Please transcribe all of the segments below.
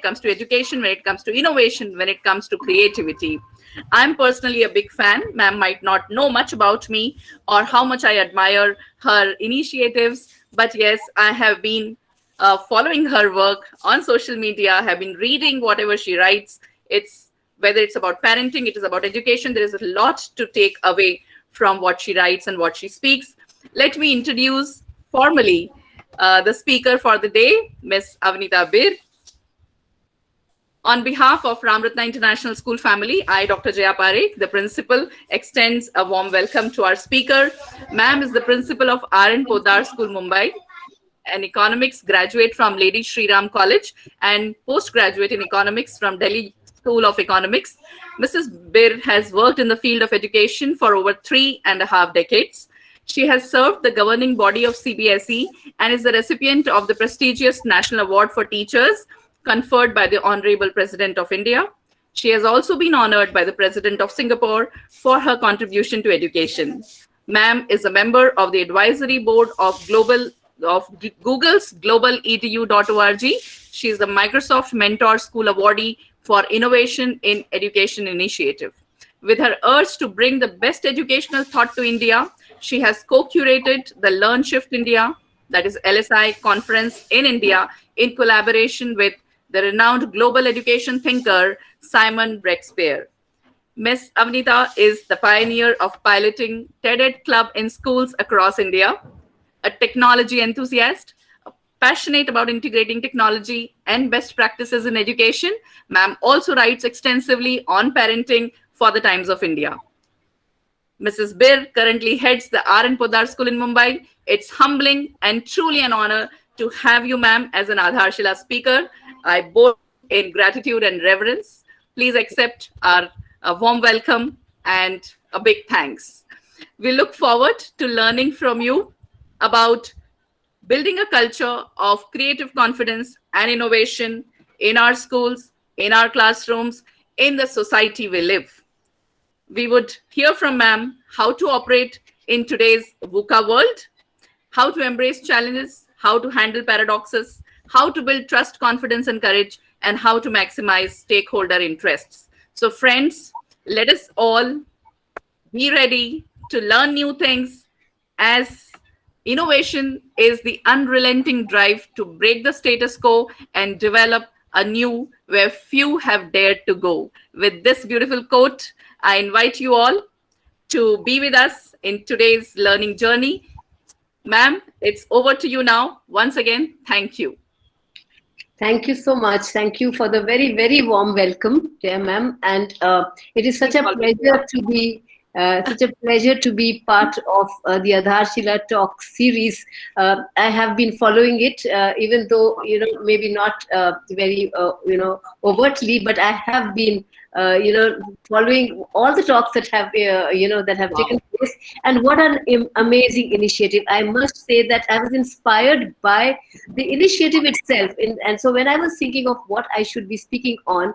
comes to education, when it comes to innovation, when it comes to creativity. I'm personally a big fan. Ma'am might not know much about me or how much I admire her initiatives, but yes, I have been following her work on social media, have been reading whatever she writes. It's whether it's about parenting, it is about education. There is a lot to take away from what she writes and what she speaks. Let me introduce formally the speaker for the day, Ms. Avanita Bir. On behalf of Ramratna International School family, I, Dr. Jaya Parekh, the principal, extends a warm welcome to our speaker. Ma'am is the principal of R.N. Podar School, Mumbai, an economics graduate from Lady Shri Ram College and postgraduate in economics from Delhi School of Economics. Mrs. Bir has worked in the field of education for over 3.5 decades. She has served the governing body of CBSE and is the recipient of the prestigious National Award for Teachers conferred by the Honorable President of India. She has also been honored by the President of Singapore for her contribution to education. Ma'am is a member of the advisory board of Google's Global Edu.org. She is the Microsoft Mentor School Awardee for Innovation in Education Initiative. With her urge to bring the best educational thought to India, she has co-curated the Learn Shift India, that is LSI conference in India, in collaboration with the renowned global education thinker, Simon Breakspeare. Ms. Avanita is the pioneer of piloting TED Club in schools across India, a technology enthusiast, passionate about integrating technology and best practices in education. Ma'am also writes extensively on parenting for the Times of India. Mrs. Bir currently heads the R.N. Podar School in Mumbai. It's humbling and truly an honor to have you, ma'am, as an Adharshila speaker. I bow in gratitude and reverence. Please accept our warm welcome and a big thanks. We look forward to learning from you about building a culture of creative confidence and innovation in our schools, in our classrooms, in the society we live. We would hear from ma'am how to operate in today's VUCA world, how to embrace challenges, how to handle paradoxes, how to build trust, confidence, and courage, and how to maximize stakeholder interests. So friends, let us all be ready to learn new things, as innovation is the unrelenting drive to break the status quo and develop a new where few have dared to go. With this beautiful quote, I invite you all to be with us in today's learning journey. Ma'am, it's over to you now. Once again, thank you. Thank you so much. Thank you for the very, very warm welcome, Jaya ma'am. And it is such a pleasure to be part of the Adharshila Talk series. I have been following it, even though maybe not very overtly, but I have been following all the talks that have taken place. And what an amazing initiative! I must say that I was inspired by the initiative itself. And so when I was thinking of what I should be speaking on,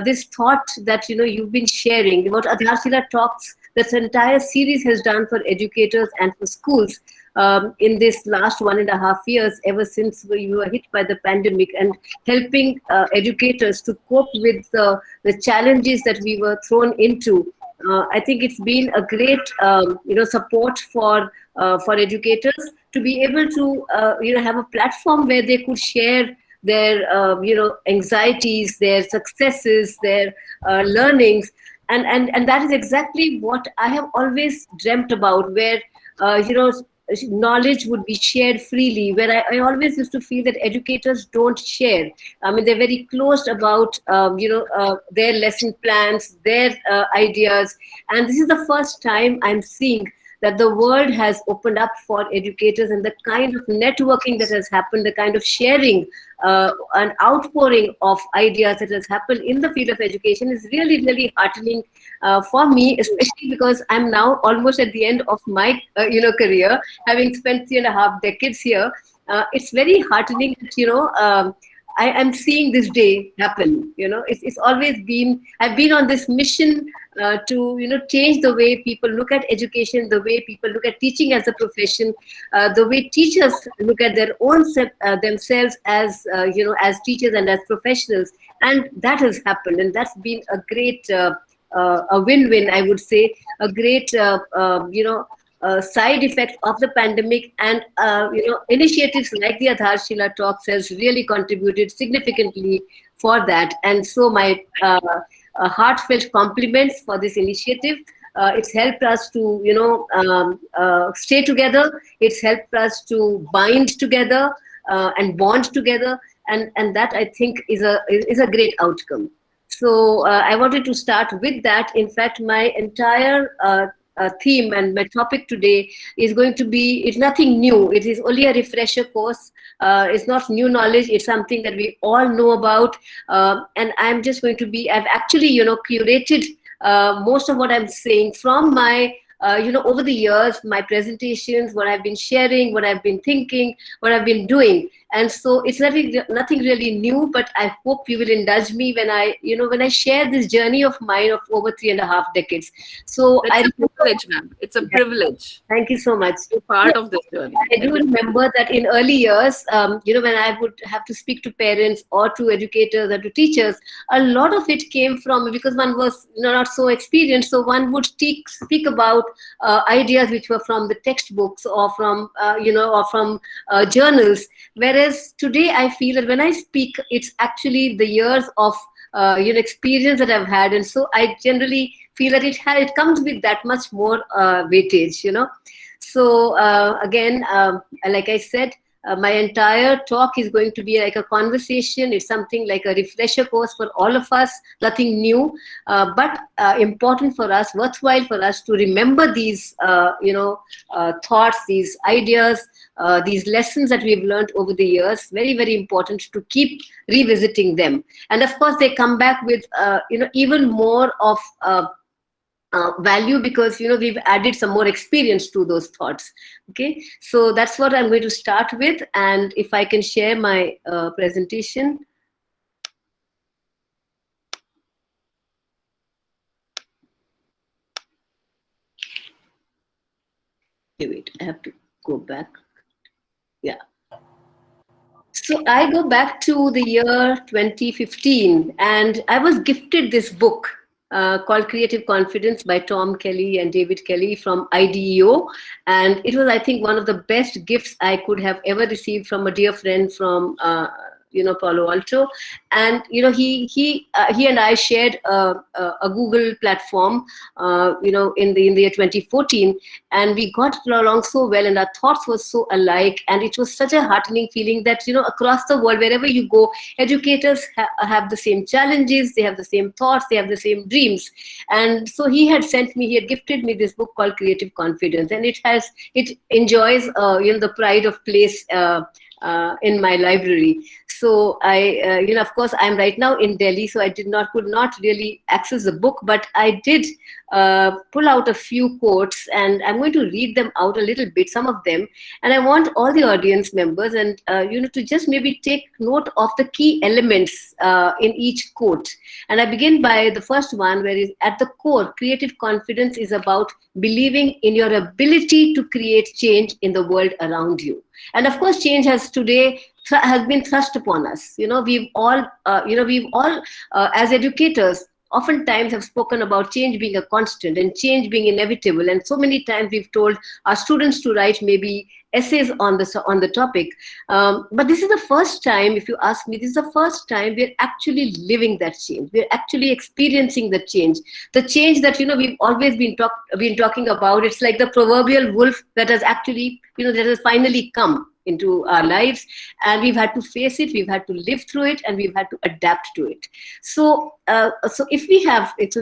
this thought that you've been sharing, what Adharshila Talks, this entire series has done for educators and for schools in this last 1.5 years, ever since we were hit by the pandemic, and helping educators to cope with the challenges that we were thrown into. I think it's been a great support for educators to be able to have a platform where they could share their anxieties, their successes, their learnings. And that is exactly what I have always dreamt about, where knowledge would be shared freely, where I always used to feel that educators don't share. I mean, they're very closed about their lesson plans, their ideas. And this is the first time I'm seeing that the world has opened up for educators, and the kind of networking that has happened, the kind of sharing and outpouring of ideas that has happened in the field of education is really, really heartening for me, especially because I'm now almost at the end of my career, having spent 3.5 decades here. It's very heartening that I am seeing this day happen. It's always been, I've been on this mission to, change the way people look at education, the way people look at teaching as a profession, the way teachers look at their own themselves as, as teachers and as professionals. And that has happened. And that's been a great, a win-win, I would say, a great, side effect of the pandemic. And initiatives like the Adharshila Talks has really contributed significantly for that. And so my heartfelt compliments for this initiative. It's helped us to stay together. It's helped us to bind together and bond together, and that, I think, is a great outcome. So I wanted to start with that. In fact, my entire theme and my topic today is going to be, it's nothing new. It is only a refresher course. It's not new knowledge. It's something that we all know about. And I'm just going to be, I've actually, curated most of what I'm saying from my, over the years, my presentations, what I've been sharing, what I've been thinking, what I've been doing. And so it's nothing really new, but I hope you will indulge me when I share this journey of mine of over 3.5 decades. So it's a privilege, ma'am. It's a privilege. Thank you so much. To be part of this journey. I do remember that in early years, when I would have to speak to parents or to educators or to teachers, a lot of it came from, because one was not so experienced, so one would speak about ideas which were from the textbooks or from journals. Whereas today I feel that when I speak, it's actually the years of experience that I've had, and so I generally feel that it comes with that much more weightage. So again, like I said, my entire talk is going to be like a conversation. It's something like a refresher course for all of us, nothing new, but important for us, worthwhile for us to remember these, thoughts, these ideas, these lessons that we've learned over the years. Very, very important to keep revisiting them. And of course, they come back with, even more of value, because we've added some more experience to those thoughts. Okay, so that's what I'm going to start with, and if I can share my presentation. Okay, wait, I have to go back. Yeah. So I go back to the year 2015, and I was gifted this book called Creative Confidence by Tom Kelly and David Kelly from IDEO. And it was, I think, one of the best gifts I could have ever received from a dear friend from Palo Alto. And he and I shared a Google platform in the year 2014, and we got along so well, and our thoughts were so alike, and it was such a heartening feeling that across the world, wherever you go, educators have the same challenges, they have the same thoughts, they have the same dreams. And so he had gifted me this book called Creative Confidence, and it enjoys the pride of place in my library. So I, of course, I'm right now in Delhi, so I could not really access the book, but I did pull out a few quotes, and I'm going to read them out a little bit, some of them. And I want all the audience members and, to just maybe take note of the key elements in each quote. And I begin by the first one, where is at the core, creative confidence is about believing in your ability to create change in the world around you. And of course, change has been thrust upon us. We've all as educators, oftentimes have spoken about change being a constant and change being inevitable. And so many times we've told our students to write maybe essays on the topic. But this is the first time, if you ask me, this is the first time we're actually living that change. We're actually experiencing the change that, we've always been talking about. It's like the proverbial wolf that has actually, that has finally come into our lives, and we've had to face it, we've had to live through it, and we've had to adapt to it. So if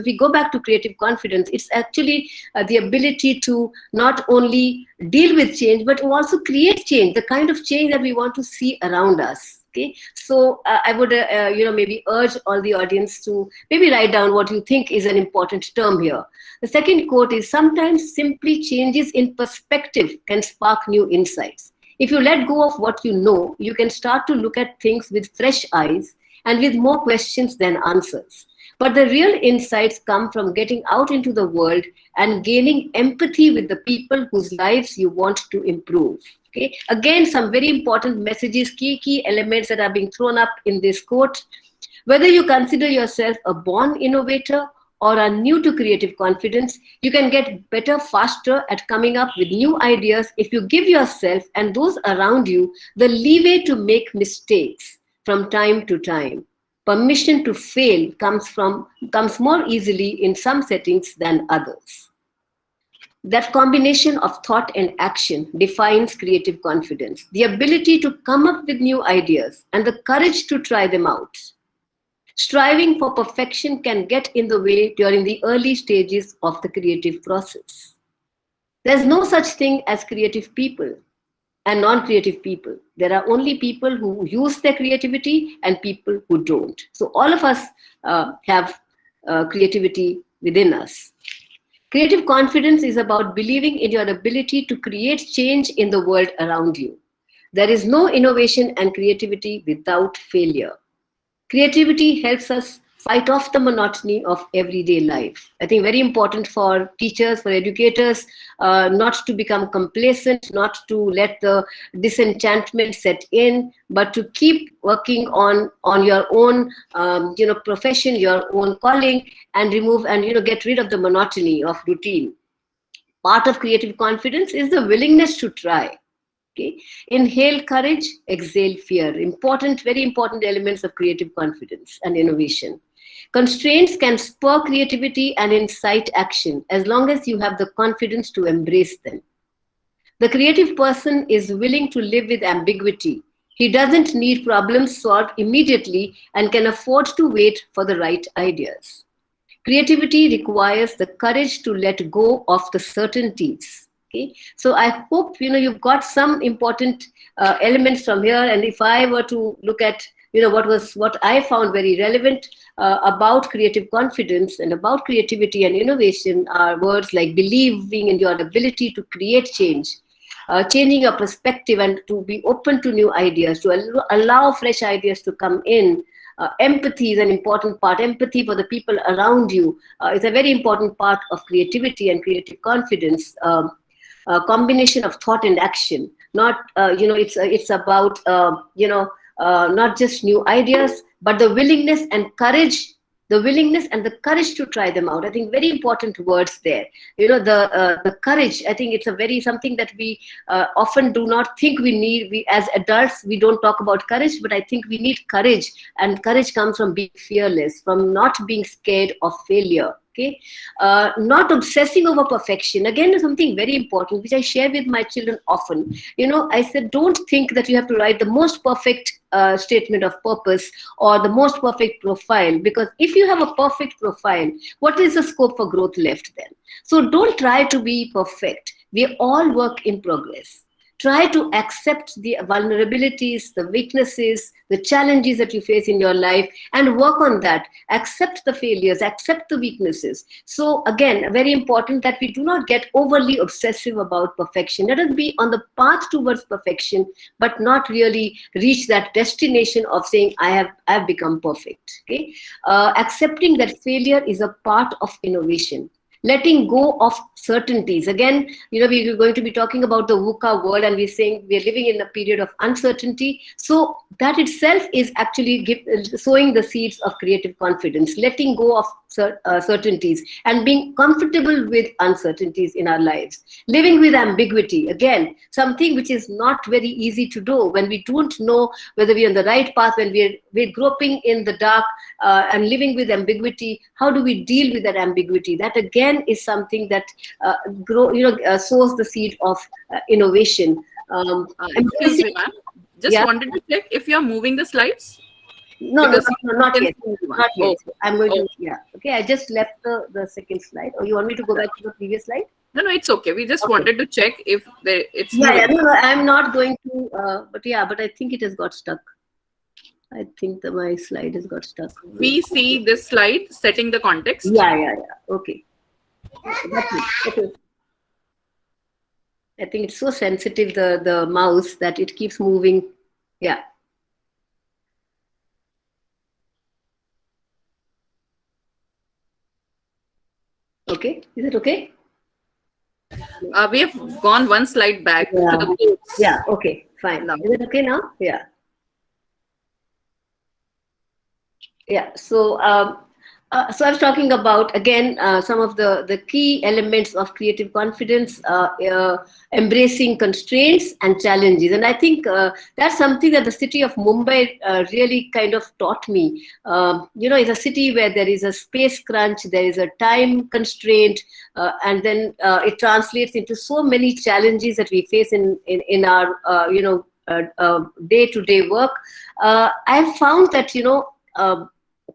we go back to creative confidence, it's actually the ability to not only deal with change, but to also create change, the kind of change that we want to see around us. Okay, so I would, maybe urge all the audience to maybe write down what you think is an important term here. The second quote is, sometimes simply changes in perspective can spark new insights. If you let go of what you know, you can start to look at things with fresh eyes and with more questions than answers. But the real insights come from getting out into the world and gaining empathy with the people whose lives you want to improve. Okay. Again, some very important messages, key elements that are being thrown up in this quote. Whether you consider yourself a born innovator or are new to creative confidence, you can get better faster at coming up with new ideas if you give yourself and those around you the leeway to make mistakes from time to time. Permission to fail comes more easily in some settings than others. That combination of thought and action defines creative confidence, the ability to come up with new ideas and the courage to try them out. Striving for perfection can get in the way during the early stages of the creative process. There's no such thing as creative people and non-creative people. There are only people who use their creativity and people who don't. So all of us have creativity within us. Creative confidence is about believing in your ability to create change in the world around you. There is no innovation and creativity without failure. Creativity helps us fight off the monotony of everyday life. I think very important for teachers, for educators, not to become complacent, not to let the disenchantment set in, but to keep working on your own, profession, your own calling, and remove and get rid of the monotony of routine. Part of creative confidence is the willingness to try. Okay. Inhale courage, exhale fear. Important, very important elements of creative confidence and innovation. Constraints can spur creativity and incite action as long as you have the confidence to embrace them. The creative person is willing to live with ambiguity. He doesn't need problems solved immediately and can afford to wait for the right ideas. Creativity requires the courage to let go of the certainties. Okay. So I hope you've got some important elements from here. And if I were to look at what I found very relevant about creative confidence and about creativity and innovation are words like believing in your ability to create change, changing your perspective and to be open to new ideas, to allow fresh ideas to come in. Empathy is an important part. Empathy for the people around you is a very important part of creativity and creative confidence. A combination of thought and action. Not, it's about, not just new ideas, but the willingness and courage, the courage to try them out. I think very important words there. The courage, I think it's something that we often do not think we need. We as adults, we don't talk about courage, but I think we need courage. And courage comes from being fearless, from not being scared of failure. Okay, not obsessing over perfection. Again, something very important, which I share with my children often. I said, don't think that you have to write the most perfect statement of purpose or the most perfect profile, because if you have a perfect profile, what is the scope for growth left then? So don't try to be perfect. We all work in progress. Try to accept the vulnerabilities, the weaknesses, the challenges that you face in your life and work on that. Accept the failures, accept the weaknesses. So again, very important that we do not get overly obsessive about perfection. Let us be on the path towards perfection, but not really reach that destination of saying, I have become perfect. Okay? Accepting that failure is a part of innovation. Letting go of certainties. Again, we're going to be talking about the VUCA world, and we're saying we're living in a period of uncertainty. So that itself is actually sowing the seeds of creative confidence, letting go of certainties and being comfortable with uncertainties in our lives. Living with ambiguity. Again, something which is not very easy to do when we don't know whether we're on the right path, when we're groping in the dark and living with ambiguity. How do we deal with that ambiguity? That again is something that sows the seed of innovation. Excuse me, ma'am. Just wanted to check if you're moving the slides. No, not yet. Not yet. I'm going to, Okay, I just left the second slide. Or you want me to go back to the previous slide? No, it's okay. We just wanted to check if it's no, I'm not going to, but I think it has got stuck. I think my slide has got stuck. We see this slide setting the context. Yeah. Okay. That's it. Okay. I think it's so sensitive, the mouse, that it keeps moving. Yeah. Okay. Is it okay? We have gone one slide back to Yeah. the quotes. Yeah. Okay. Fine. Now. Is it okay now? Yeah. Yeah. So I was talking about again some of the key elements of creative confidence, embracing constraints and challenges, and I think that's something that the city of Mumbai really kind of taught me. It's a city where there is a space crunch, there is a time constraint, and then it translates into so many challenges that we face in our day-to-day work. I found that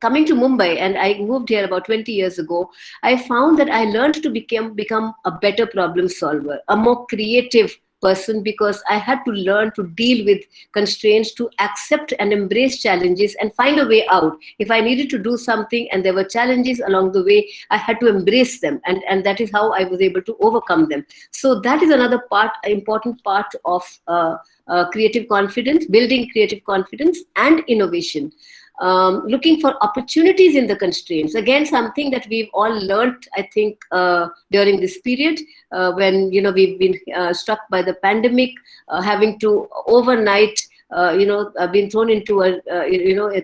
coming to Mumbai, and I moved here about 20 years ago, I found that I learned to become a better problem solver, a more creative person, because I had to learn to deal with constraints, to accept and embrace challenges and find a way out. If I needed to do something and there were challenges along the way, I had to embrace them, and that is how I was able to overcome them. So that is another important part of creative confidence, building creative confidence and innovation. Looking for opportunities in the constraints. Again, something that we've all learned, I think, during this period when we've been struck by the pandemic, having to overnight. Been thrown into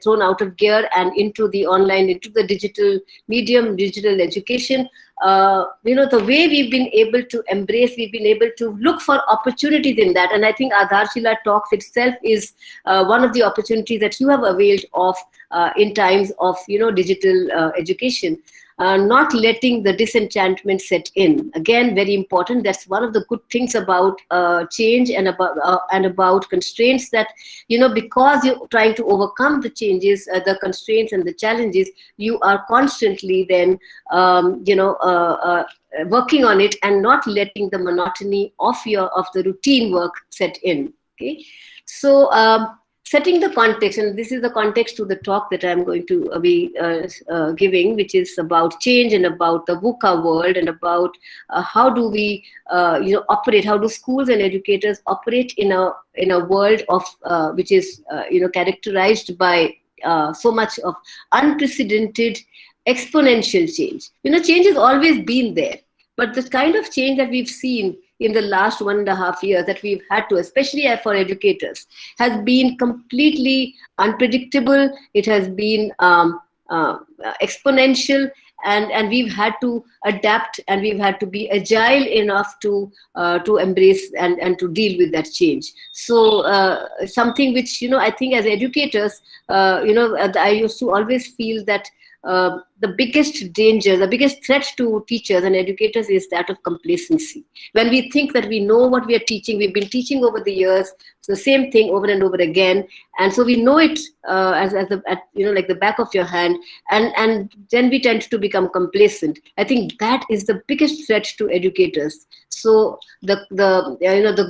thrown out of gear and into the online, into the digital medium, digital education. The way we've been able to embrace, we've been able to look for opportunities in that. And I think Adharshila Talks itself is one of the opportunities that you have availed of in times of, digital education. Not letting the disenchantment set in. Again, very important. That's one of the good things about change and about constraints, that, because you're trying to overcome the changes, the constraints and the challenges, you are constantly then, working on it and not letting the monotony of the routine work set in. Okay. So, setting the context, and this is the context to the talk that I'm going to be giving, which is about change and about the VUCA world, and about how do we, operate, how do schools and educators operate in a world of which is, characterized by so much of unprecedented exponential change. Change has always been there, but the kind of change that we've seen in the last 1.5 years that we've had to, especially for educators, has been completely unpredictable. It has been exponential, and we've had to adapt, and we've had to be agile enough to embrace and to deal with that change. So something which, I think as educators, I used to always feel that the biggest danger, the biggest threat to teachers and educators is that of complacency. When we think that we know what we are teaching, we've been teaching over the years, it's the same thing over and over again, and so we know it like the back of your hand, and then we tend to become complacent. I think that is the biggest threat to educators. So the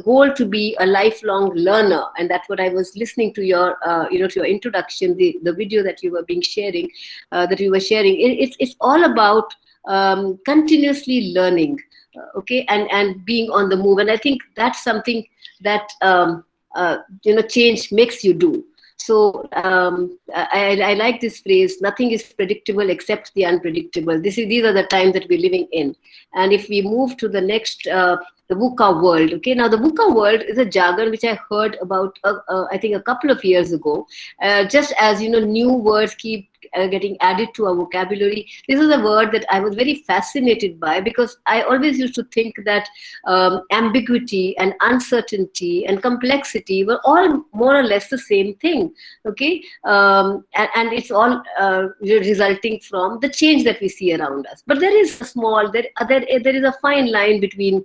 goal to be a lifelong learner, and that's what I was listening to your to your introduction, the video that you were sharing. It's all about continuously learning, okay, and being on the move. And I think that's something that change makes you do. So I like this phrase: nothing is predictable except the unpredictable. These are the times that we're living in. And if we move to the next, the VUCA world. Okay, now the VUCA world is a jargon which I heard about, I think, a couple of years ago. Just as new words keep getting added to our vocabulary. This is a word that I was very fascinated by, because I always used to think that ambiguity and uncertainty and complexity were all more or less the same thing. Okay, and it's all resulting from the change that we see around us. But there is there is a fine line between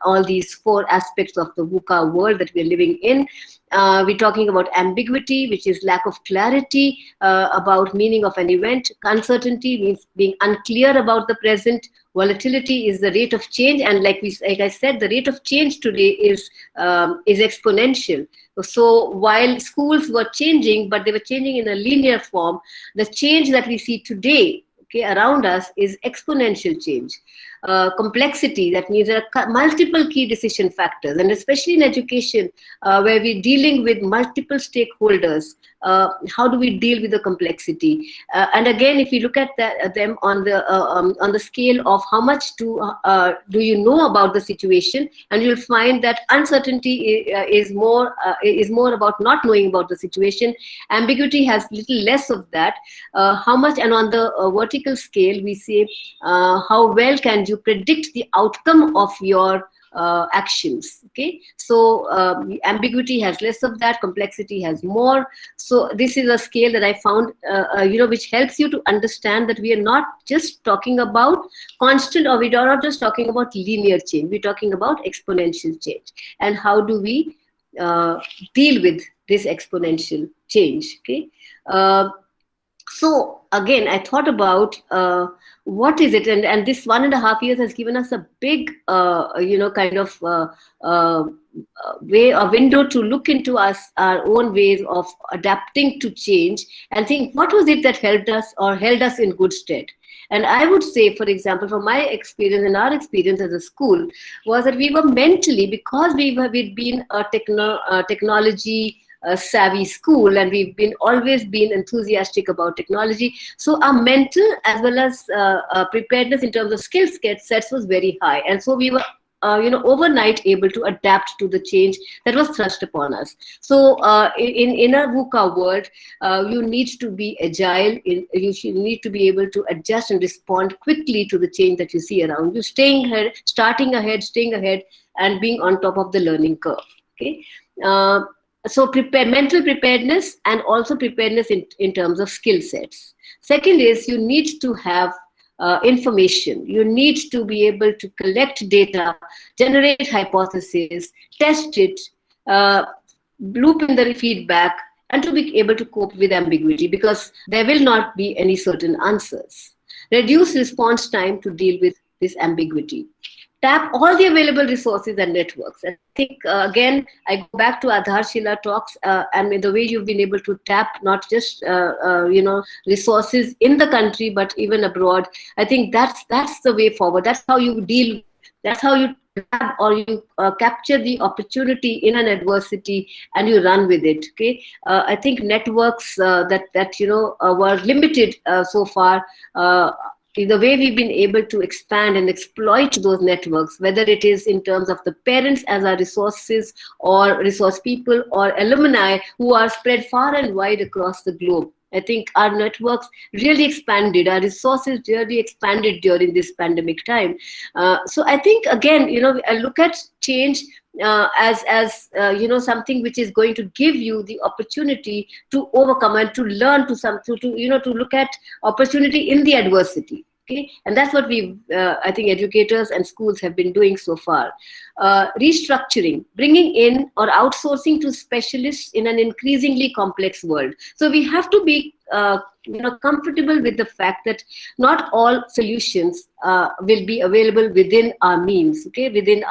all these four aspects of the VUCA world that we're living in. We're talking about ambiguity, which is lack of clarity about meaning of an event. Uncertainty means being unclear about the present. Volatility is the rate of change, and like I said, the rate of change today is exponential. So while schools were changing, but they were changing in a linear form, the change that we see today, okay, around us, is exponential change. complexity. That means there are multiple key decision factors, and especially in education, where we're dealing with multiple stakeholders. How do we deal with the complexity? And again, if you look at them on the scale of how much do you know about the situation, and you'll find that uncertainty is more about not knowing about the situation. Ambiguity has little less of that. How much, and on the vertical scale, we say how well can you predict the outcome of your actions. Okay, so ambiguity has less of that, complexity has more. So this is a scale that I found which helps you to understand that we are not just talking about constant, or we are not just talking about linear change, we're talking about exponential change. And how do we deal with this exponential change? Okay, so again, I thought about what is it, and this 1.5 years has given us a big, kind of a window to look into our own ways of adapting to change, and think what was it that helped us or held us in good stead. And I would say, for example, from my experience and our experience as a school, was that we were mentally, because we'd been a technology savvy school, and we've always been enthusiastic about technology. So our mental as well as preparedness in terms of skill sets was very high, and so we were overnight able to adapt to the change that was thrust upon us. So in a VUCA world, you need to be agile. You need to be able to adjust and respond quickly to the change that you see around you, starting ahead, staying ahead, and being on top of the learning curve. Okay. So mental preparedness, and also preparedness in terms of skill sets. Second is, you need to have information. You need to be able to collect data, generate hypotheses, test it, loop in the feedback, and to be able to cope with ambiguity, because there will not be any certain answers. Reduce response time to deal with this ambiguity. Tap all the available resources and networks. And I think, again, I go back to Adharshila talks, and the way you've been able to tap not just, resources in the country, but even abroad. I think that's the way forward. That's how you deal. That's how you grab, or you capture the opportunity in an adversity, and you run with it. Okay. I think networks that were limited so far, the way we've been able to expand and exploit those networks, whether it is in terms of the parents as our resources, or resource people, or alumni who are spread far and wide across the globe. I think our networks really expanded, our resources really expanded during this pandemic time. So I think, again, I look at change as something which is going to give you the opportunity to overcome and to learn to look at opportunity in the adversity. Okay, and that's what I think educators and schools have been doing so far. Restructuring, bringing in or outsourcing to specialists in an increasingly complex world. So we have to be comfortable with the fact that not all solutions will be available within our means, okay, within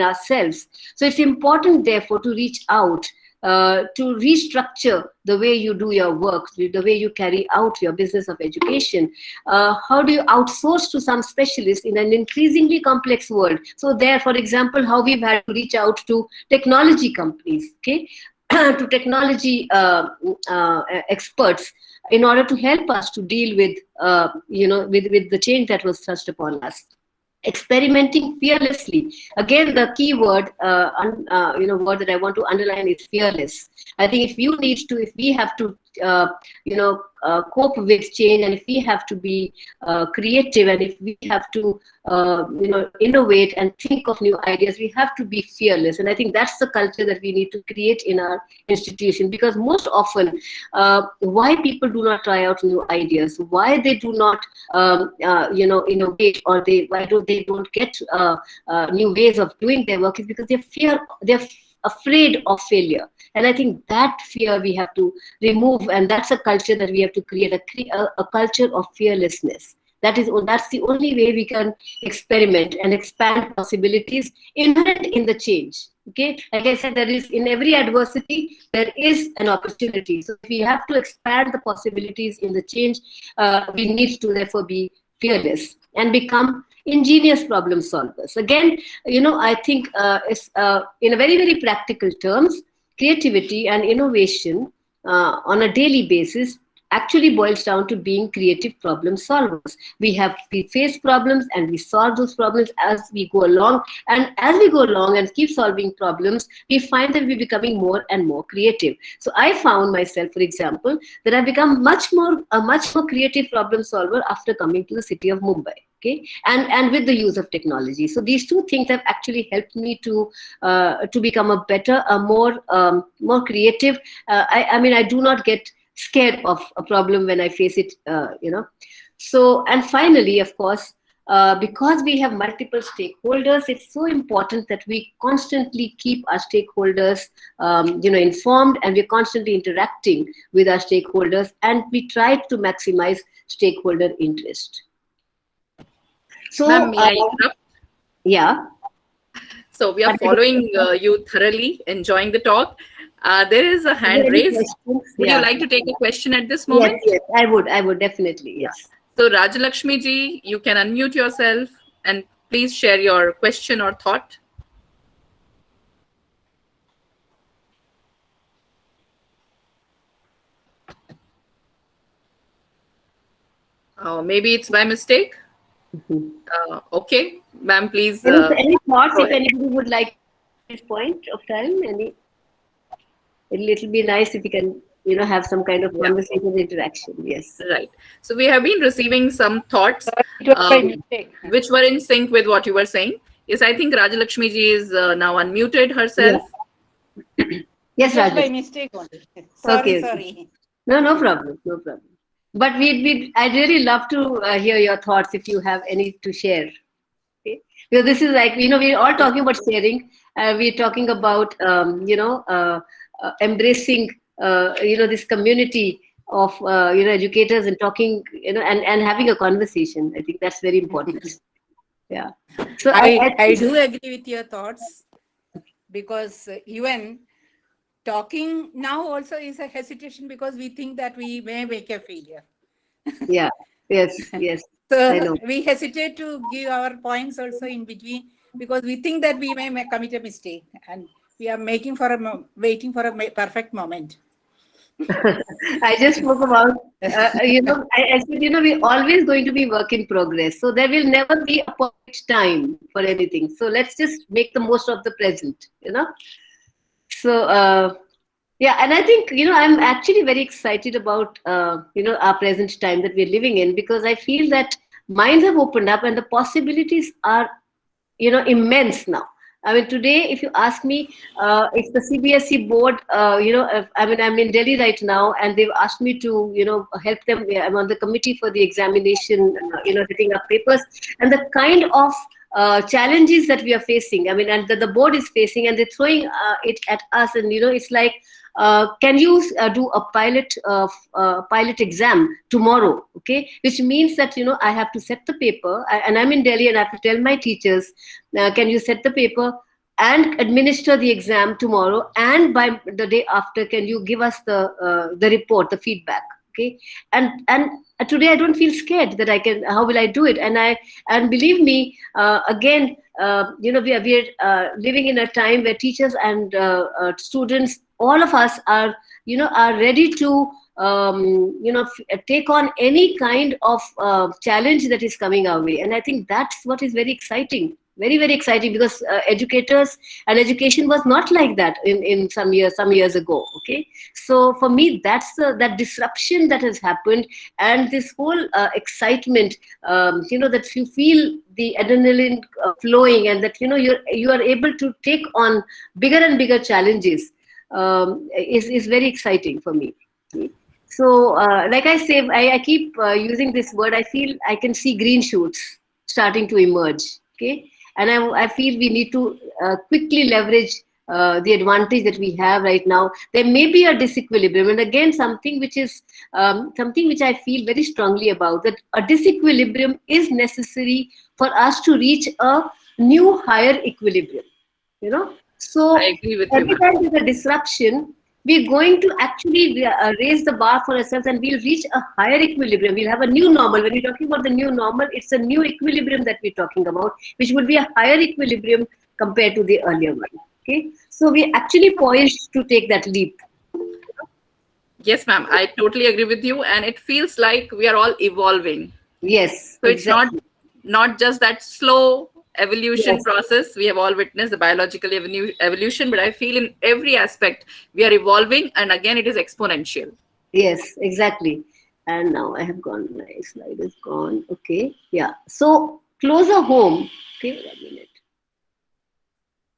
ourselves. So it's important, therefore, to reach out, to restructure the way you do your work, the way you carry out your business of education. How do you outsource to some specialists in an increasingly complex world? So there, for example, how we've had to reach out to technology companies, okay, to technology experts, in order to help us to deal with with the change that was thrust upon us. Experimenting fearlessly. Again, the key word, word that I want to underline is fearless. I think if we have to, cope with change, and if we have to be creative, and if we have to, innovate and think of new ideas, we have to be fearless. And I think that's the culture that we need to create in our institution, because most often, why people do not try out new ideas, why they do not, innovate, or why they don't get new ways of doing their work, is because they're afraid of failure. And I think that fear we have to remove, and that's a culture that we have to create, a culture of fearlessness. That's the only way we can experiment and expand possibilities inherent in the change. Okay, like I said, there is, in every adversity, there is an opportunity. So if we have to expand the possibilities in the change, we need to therefore be fearless, and become ingenious problem solvers. Again, I think in a very, very practical terms, creativity and innovation on a daily basis actually boils down to being creative problem solvers. We face problems and we solve those problems as we go along. And as we go along and keep solving problems, we find that we're becoming more and more creative. So I found myself, for example, that I've become a much more creative problem solver after coming to the city of Mumbai. Okay, and with the use of technology. So these two things have actually helped me to become a better, more creative. I mean, I do not get scared of a problem when I face it. So, and finally, of course, because we have multiple stakeholders, it's so important that we constantly keep our stakeholders, informed, and we're constantly interacting with our stakeholders, and we try to maximize stakeholder interest. So, Ma'am, may I interrupt? Yeah. So we are following you thoroughly, enjoying the talk. There is a hand raised. Would you like to take a question at this moment? Yes, I would definitely, yes. So Rajalakshmi ji, you can unmute yourself and please share your question or thought. Maybe it's by mistake. Okay, ma'am, please. Any thoughts, if anybody would like this point of time? It'll be nice if you can, have some kind of conversation interaction. Yes. Right. So we have been receiving some thoughts which were in sync with what you were saying. Yes, I think Rajalakshmi ji is now unmuted herself. Yes, Raj. By mistake only. Sorry. No problem. But I'd really love to hear your thoughts if you have any to share. Okay? Because this is like, we're all talking about sharing. We're talking about, embracing, this community of, educators and talking, and having a conversation. I think that's very important. Yeah. So I do agree with your thoughts, because even talking now also is a hesitation because we think that we may make a failure. Yeah. Yes. So we hesitate to give our points also in between because we think that we may commit a mistake, and we are waiting for a perfect moment. I just spoke about, I said, we're always going to be work in progress. So there will never be a perfect time for anything. So let's just make the most of the present, So, and I think, I'm actually very excited about, our present time that we're living in, because I feel that minds have opened up and the possibilities are, immense now. I mean, today, if you ask me, if the CBSE board, I'm in Delhi right now, and they've asked me to, help them. I'm on the committee for the examination, setting up papers, and the kind of challenges that we are facing. I mean, and the board is facing, and they're throwing it at us, and it's like, can you do a pilot exam tomorrow? Okay, which means that I have to set the paper, and I'm in Delhi, and I have to tell my teachers, can you set the paper and administer the exam tomorrow, and by the day after, can you give us the report, the feedback? Okay, and today I don't feel scared that I can. How will I do it? And believe me, again, we are living in a time where teachers and students, all of us are ready to take on any kind of challenge that is coming our way, and I think that's what is very exciting. Very, very exciting, because educators and education was not like that in some years ago. Okay, so for me, that's that disruption that has happened, and this whole excitement, that you feel the adrenaline flowing, and that you are able to take on bigger and bigger challenges, is very exciting for me. So, like I say, I keep using this word. I feel I can see green shoots starting to emerge. Okay. And I feel we need to quickly leverage the advantage that we have right now. There may be a disequilibrium, and again, something which I feel very strongly about, that a disequilibrium is necessary for us to reach a new higher equilibrium. So I agree with every you. time there's a disruption, we're going to actually raise the bar for ourselves, and we'll reach a higher equilibrium. We'll have a new normal. When we're talking about the new normal, it's a new equilibrium that we're talking about, which would be a higher equilibrium compared to the earlier one. Okay, so we're actually poised to take that leap. Yes, ma'am. I totally agree with you, and it feels like we are all evolving. Yes, So exactly. it's not just that slow evolution Yes. process we have all witnessed, the biological evolution, but I feel in every aspect we are evolving, and again it is exponential. Yes, exactly. And now I have gone, my slide is gone. Okay, yeah. So closer home. Okay, wait a minute.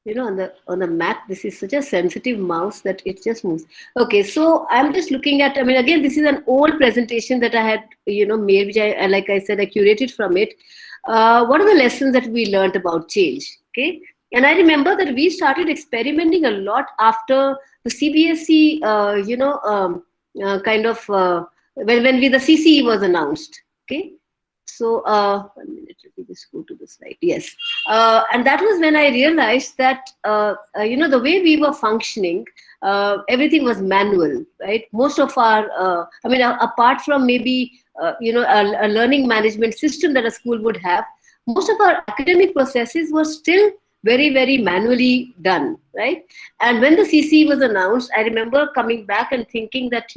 You know, on the Mac, this is such a sensitive mouse that it just moves. Okay, so I'm just looking at. I mean, again, this is an old presentation that I had, made, which like I said, I curated from it. What are the lessons that we learned about change? Okay, and I remember that we started experimenting a lot after the CBSE, kind of when the CCE was announced. Okay, so 1 minute, let me just go to the slide. Yes, and that was when I realized that the way we were functioning, everything was manual, right? Most of our, apart from maybe a learning management system that a school would have, most of our academic processes were still very, very manually done, right? And when the CC was announced, I remember coming back and thinking that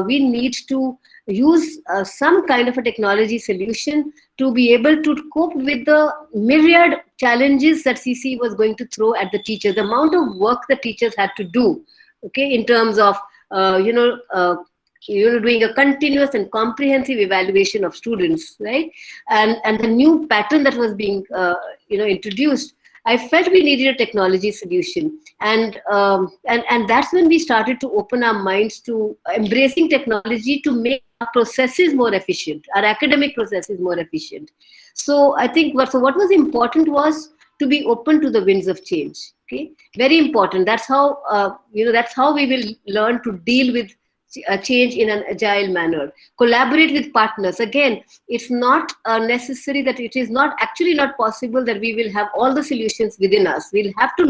we need to use some kind of a technology solution to be able to cope with the myriad challenges that CC was going to throw at the teachers, the amount of work the teachers had to do, okay, in terms of doing a continuous and comprehensive evaluation of students, right? And the new pattern that was being introduced, I felt we needed a technology solution, and that's when we started to open our minds to embracing technology to make our processes more efficient, our academic processes more efficient. So I think what was important was to be open to the winds of change. Okay, very important. That's how we will learn to deal with change in an agile manner. Collaborate with partners. Again, it's not necessary that it is not actually not possible that we will have all the solutions within us. We'll have to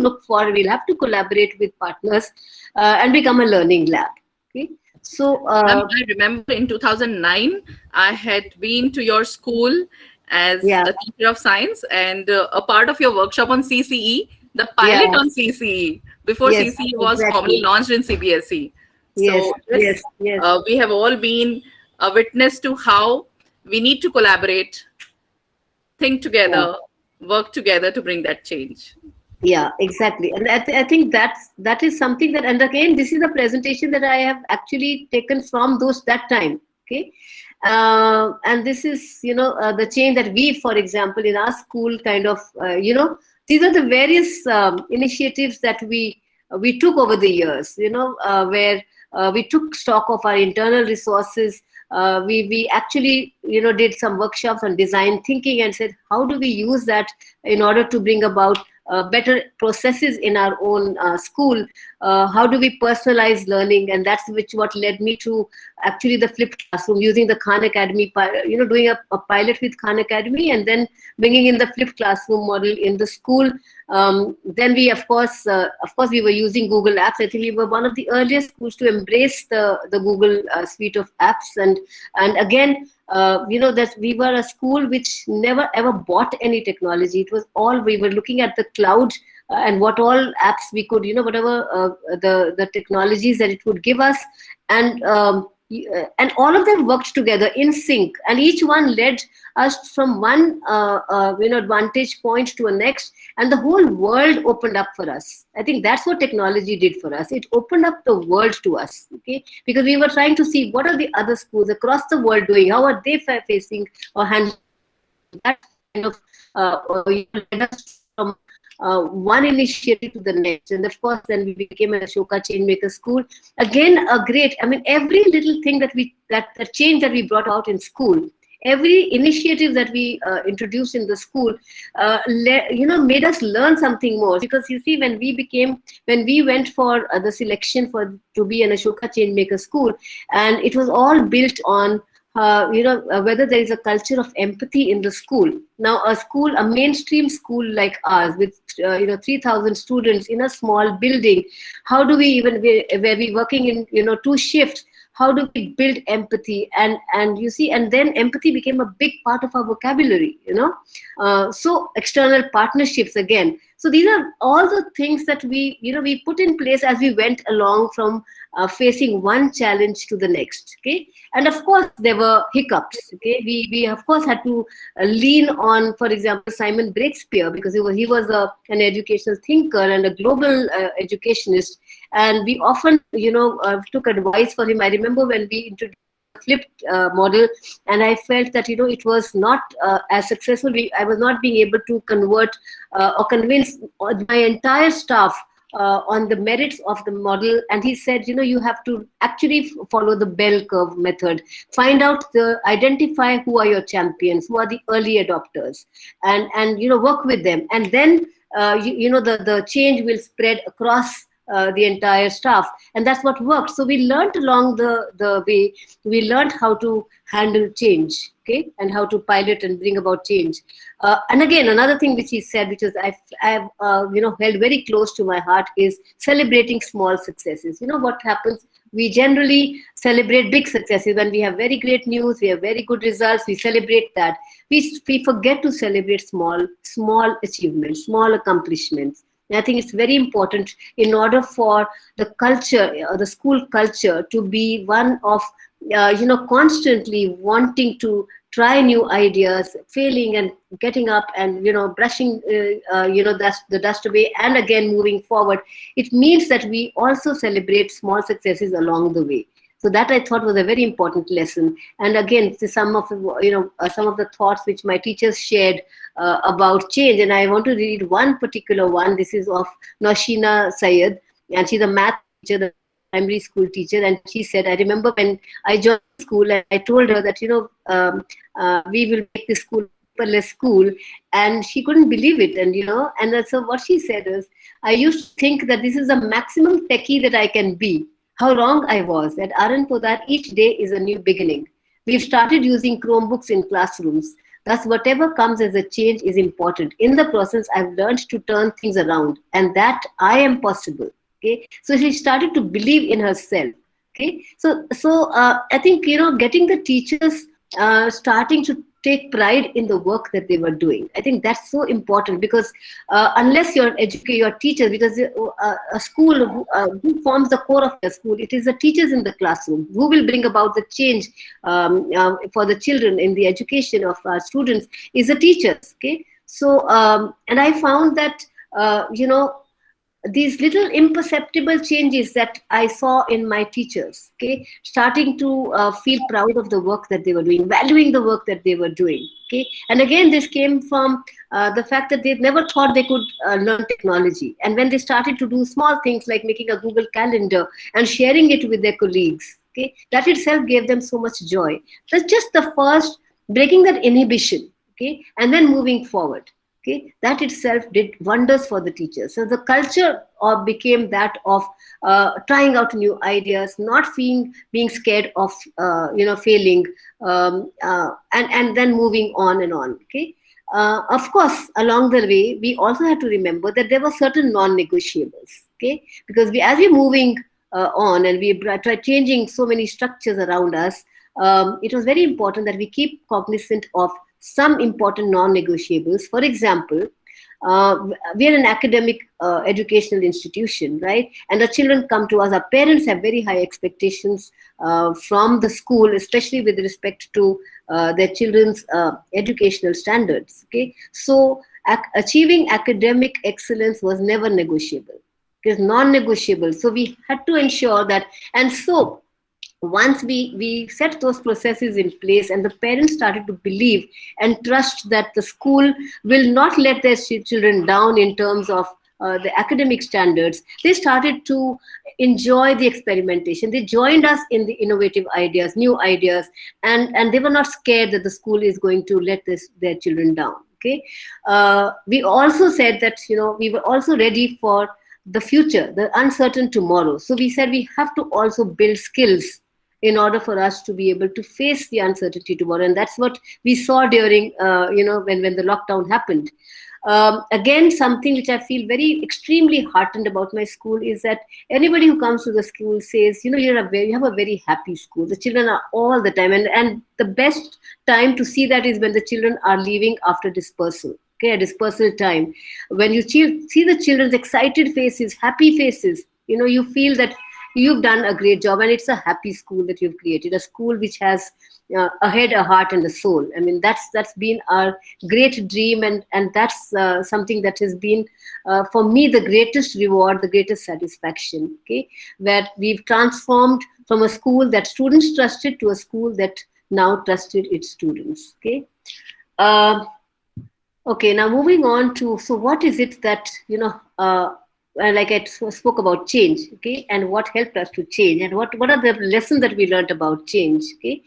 collaborate with partners and become a learning lab. Okay, so I remember in 2009 I had been to your school as yeah, a teacher of science, and a part of your workshop on CCE, the pilot yeah, on CCE before yes, CCE was formally exactly. launched in CBSE. Yes, So yes, yes, yes. we have all been a witness to how we need to collaborate, think Yeah. together, work together to bring that change. Yeah, exactly. And I think that is something that, and again, this is a presentation that I have actually taken from that time. Okay. And this is, the change that we, for example, in our school kind of, these are the various initiatives that we took over the years, where we took stock of our internal resources. We actually, did some workshops on design thinking and said, how do we use that in order to bring about better processes in our own school? How do we personalize learning? And that's what led me to actually the flipped classroom, using the Khan Academy, doing a pilot with Khan Academy, and then bringing in the flipped classroom model in the school. Then we, of course, we were using Google Apps. I think we were one of the earliest schools to embrace the Google suite of apps. And again, that we were a school which never ever bought any technology. It was all, we were looking at the cloud and what all apps we could, whatever the technologies that it would give us, and and all of them worked together in sync, and each one led us from one advantage point to a next, and the whole world opened up for us. I think that's what technology did for us. It opened up the world to us, okay? Because we were trying to see what are the other schools across the world doing, how are they facing or handling that kind of led us from one initiative to the next. And of course, then we became an Ashoka Changemaker School. Again, a great, I mean, every little thing that the change that we brought out in school, every initiative that we introduced in the school, made us learn something more. Because you see, when we went for the selection to be an Ashoka Changemaker School, and it was all built on whether there is a culture of empathy in the school. Now, a mainstream school like ours, with 3,000 students in a small building, how do we even, where we working in two shifts? How do we build empathy? And you see, and then empathy became a big part of our vocabulary. So external partnerships again. So these are all the things that we put in place as we went along from facing one challenge to the next. Okay, and of course there were hiccups. Okay, we of course had to lean on, for example, Simon Breakspear, because he was an educational thinker and a global educationist, and we often took advice from him. I remember when we introduced flipped model, and I felt that it was not as successful. I was not being able to convert or convince my entire staff on the merits of the model. And he said, you have to actually follow the bell curve method. Identify who are your champions, who are the early adopters, and work with them, and then the change will spread across the entire staff, and that's what worked. So we learned along the way. We learned how to handle change, okay, and how to pilot and bring about change. And again, another thing which he said, which is I've held very close to my heart, is celebrating small successes. What happens? We generally celebrate big successes when we have very great news, we have very good results. We celebrate that. We forget to celebrate small achievements, small accomplishments. And I think it's very important in order for the culture, the school culture, to be one of, constantly wanting to try new ideas, failing and getting up and, brushing, the dust away and again moving forward. It means that we also celebrate small successes along the way. So that I thought was a very important lesson. And again, some of the thoughts which my teachers shared about change. And I want to read one particular one. This is of Noshina Syed, and she's a math teacher, the primary school teacher. And she said, I remember when I joined school, and I told her that we will make this school paperless school, and she couldn't believe it. And so what she said is, I used to think that this is the maximum techie that I can be. How wrong I was. At R.N. Podar, each day is a new beginning. We've started using Chromebooks in classrooms. Thus, whatever comes as a change is important. In the process, I've learned to turn things around, and that I am possible. Okay, so she started to believe in herself. Okay, so I think getting the teachers starting to take pride in the work that they were doing. I think that's so important, because unless your teachers, because a school who forms the core of the school, it is the teachers in the classroom who will bring about the change for the children in the education of our students, is the teachers. Okay, so and I found that these little imperceptible changes that I saw in my teachers, okay, starting to feel proud of the work that they were doing, valuing the work that they were doing, okay. And again, this came from the fact that they never thought they could learn technology. And when they started to do small things like making a Google Calendar and sharing it with their colleagues, okay, that itself gave them so much joy. That's just the first, breaking that inhibition, okay, and then moving forward. Okay, that itself did wonders for the teachers. So the culture became that of trying out new ideas, not being scared of failing, and then moving on and on. Okay, of course, along the way, we also had to remember that there were certain non-negotiables. Okay, because as we're moving on and we try changing so many structures around us, it was very important that we keep cognizant of some important non-negotiables. For example, we are an academic educational institution, right? And the children come to us. Our parents have very high expectations from the school, especially with respect to their children's educational standards. Okay, so achieving academic excellence was never negotiable. It is non-negotiable. So we had to ensure that, and so once we set those processes in place, and the parents started to believe and trust that the school will not let their children down in terms of the academic standards, they started to enjoy the experimentation. They joined us in the innovative ideas, new ideas, and they were not scared that the school is going to let their children down. Okay, we also said that we were also ready for the future, the uncertain tomorrow. So we said we have to also build skills in order for us to be able to face the uncertainty tomorrow. And that's what we saw during, when the lockdown happened. Again, something which I feel very extremely heartened about my school is that anybody who comes to the school says, you have a very happy school. The children are all the time. And the best time to see that is when the children are leaving after dispersal. Okay, a dispersal time. When you see the children's excited faces, happy faces, you feel that you've done a great job, and it's a happy school that you've created, a school which has a head, a heart, and a soul. I mean, that's been our great dream, and that's something that has been, for me, the greatest reward, the greatest satisfaction. Okay, where we've transformed from a school that students trusted to a school that now trusted its students. Okay. Okay, now moving on to, so what is it that, like I spoke about change, okay, and what helped us to change, and what are the lessons that we learned about change, okay?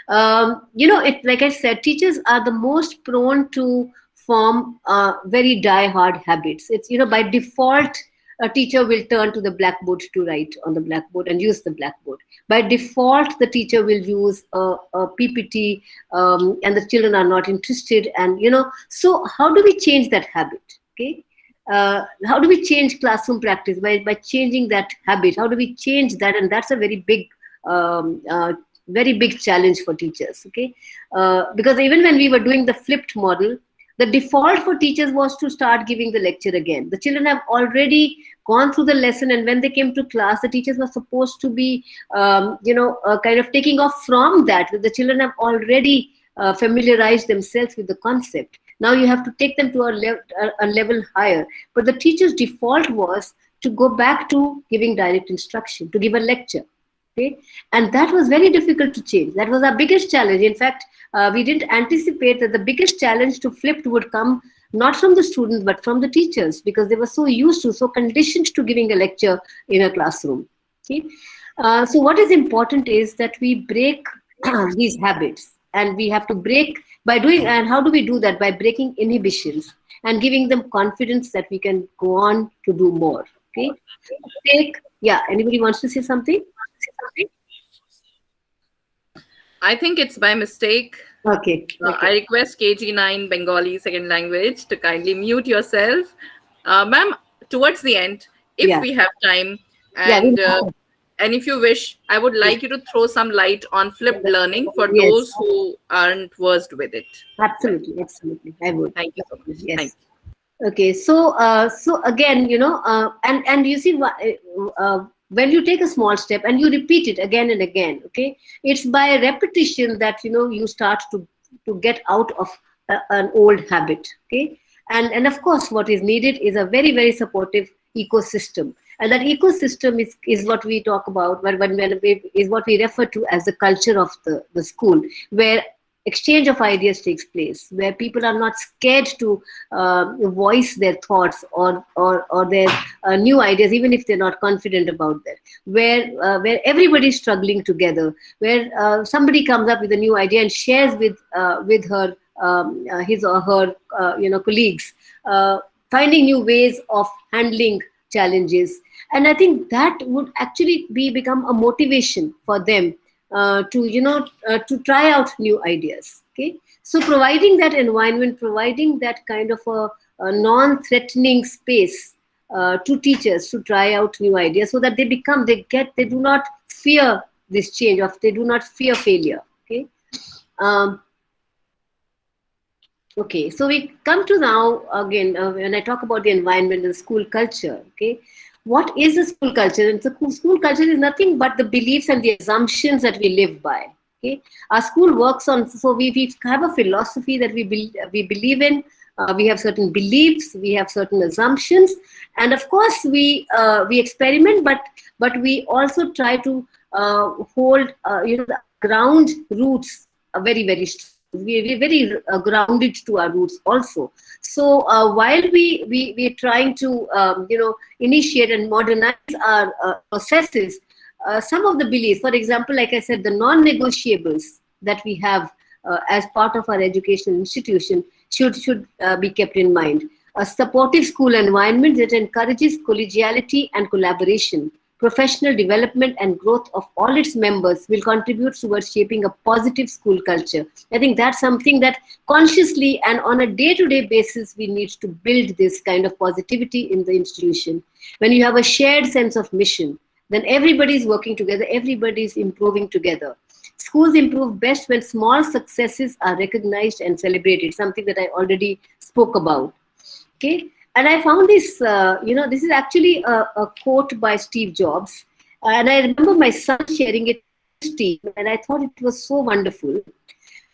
Like I said, teachers are the most prone to form very die-hard habits. It's, by default, a teacher will turn to the blackboard to write on the blackboard and use the blackboard. By default, the teacher will use a PPT, and the children are not interested. And, so how do we change that habit? Okay. How do we change classroom practice? By changing that habit. How do we change that? And that's a very big challenge for teachers. Okay. Because even when we were doing the flipped model, the default for teachers was to start giving the lecture again. The children have already gone through the lesson, and when they came to class, the teachers were supposed to be, kind of taking off from that. The children have already familiarized themselves with the concept. Now you have to take them to a level higher. But the teacher's default was to go back to giving direct instruction, to give a lecture. Okay? And that was very difficult to change. That was our biggest challenge. In fact, we didn't anticipate that the biggest challenge to flipped would come not from the students, but from the teachers, because they were so used to, so conditioned to giving a lecture in a classroom. Okay? So what is important is that we break these habits, and we have to break by doing, and how do we do that? By breaking inhibitions and giving them confidence that we can go on to do more. Okay? Anybody wants to say something? I think it's by mistake. Okay. I request KG9 Bengali second language to kindly mute yourself. Ma'am, towards the end, if we have time, and if you wish, I would like you to throw some light on flipped learning for those who aren't versed with it. Absolutely, I would. Thank you so much. Yes. Thank you. Okay, so again, and you see, when you take a small step and you repeat it again and again, okay, it's by repetition that you start to get out of an old habit. Okay, and of course, what is needed is a very, very supportive ecosystem, and that ecosystem is what we talk about is what we refer to as the culture of the school, where exchange of ideas takes place, where people are not scared to voice their thoughts or their new ideas, even if they're not confident about that, where everybody's struggling together, where somebody comes up with a new idea and shares with her his or her colleagues, finding new ways of handling challenges. And I think that would actually become a motivation for them to try out new ideas. Okay, so providing that environment, providing that kind of a non-threatening space to teachers to try out new ideas, so that they do not fear this change, or they do not fear failure. Okay. Okay, so we come to now again when I talk about the environment and school culture. Okay. What is a school culture? And school culture is nothing but the beliefs and the assumptions that we live by. Okay, our school works on. So we have a philosophy that we believe in. We have certain beliefs. We have certain assumptions, and of course we experiment. But we also try to hold the ground roots very, very strong. We're very grounded to our roots also. So while we're trying to initiate and modernize our processes, some of the beliefs, for example, like I said, the non-negotiables that we have as part of our educational institution should be kept in mind. A supportive school environment that encourages collegiality and collaboration, professional development and growth of all its members will contribute towards shaping a positive school culture. I think that's something that consciously and on a day-to-day basis we need to build this kind of positivity in the institution. When you have a shared sense of mission, then everybody is working together, everybody is improving together. Schools improve best when small successes are recognized and celebrated, something that I already spoke about. Okay, and I found this, this is actually a quote by Steve Jobs, and I remember my son sharing it with Steve, and I thought it was so wonderful.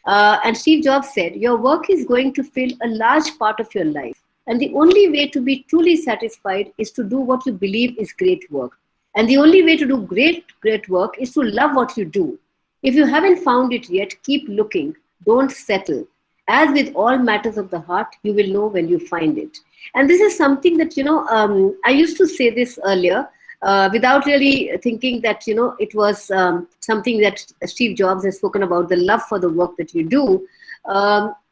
And Steve Jobs said, "Your work is going to fill a large part of your life, and the only way to be truly satisfied is to do what you believe is great work. And the only way to do great work is to love what you do. If you haven't found it yet, keep looking. Don't settle. As with all matters of the heart, you will know when you find it." And this is something that, I used to say this earlier without really thinking that, it was something that Steve Jobs has spoken about, the love for the work that you do.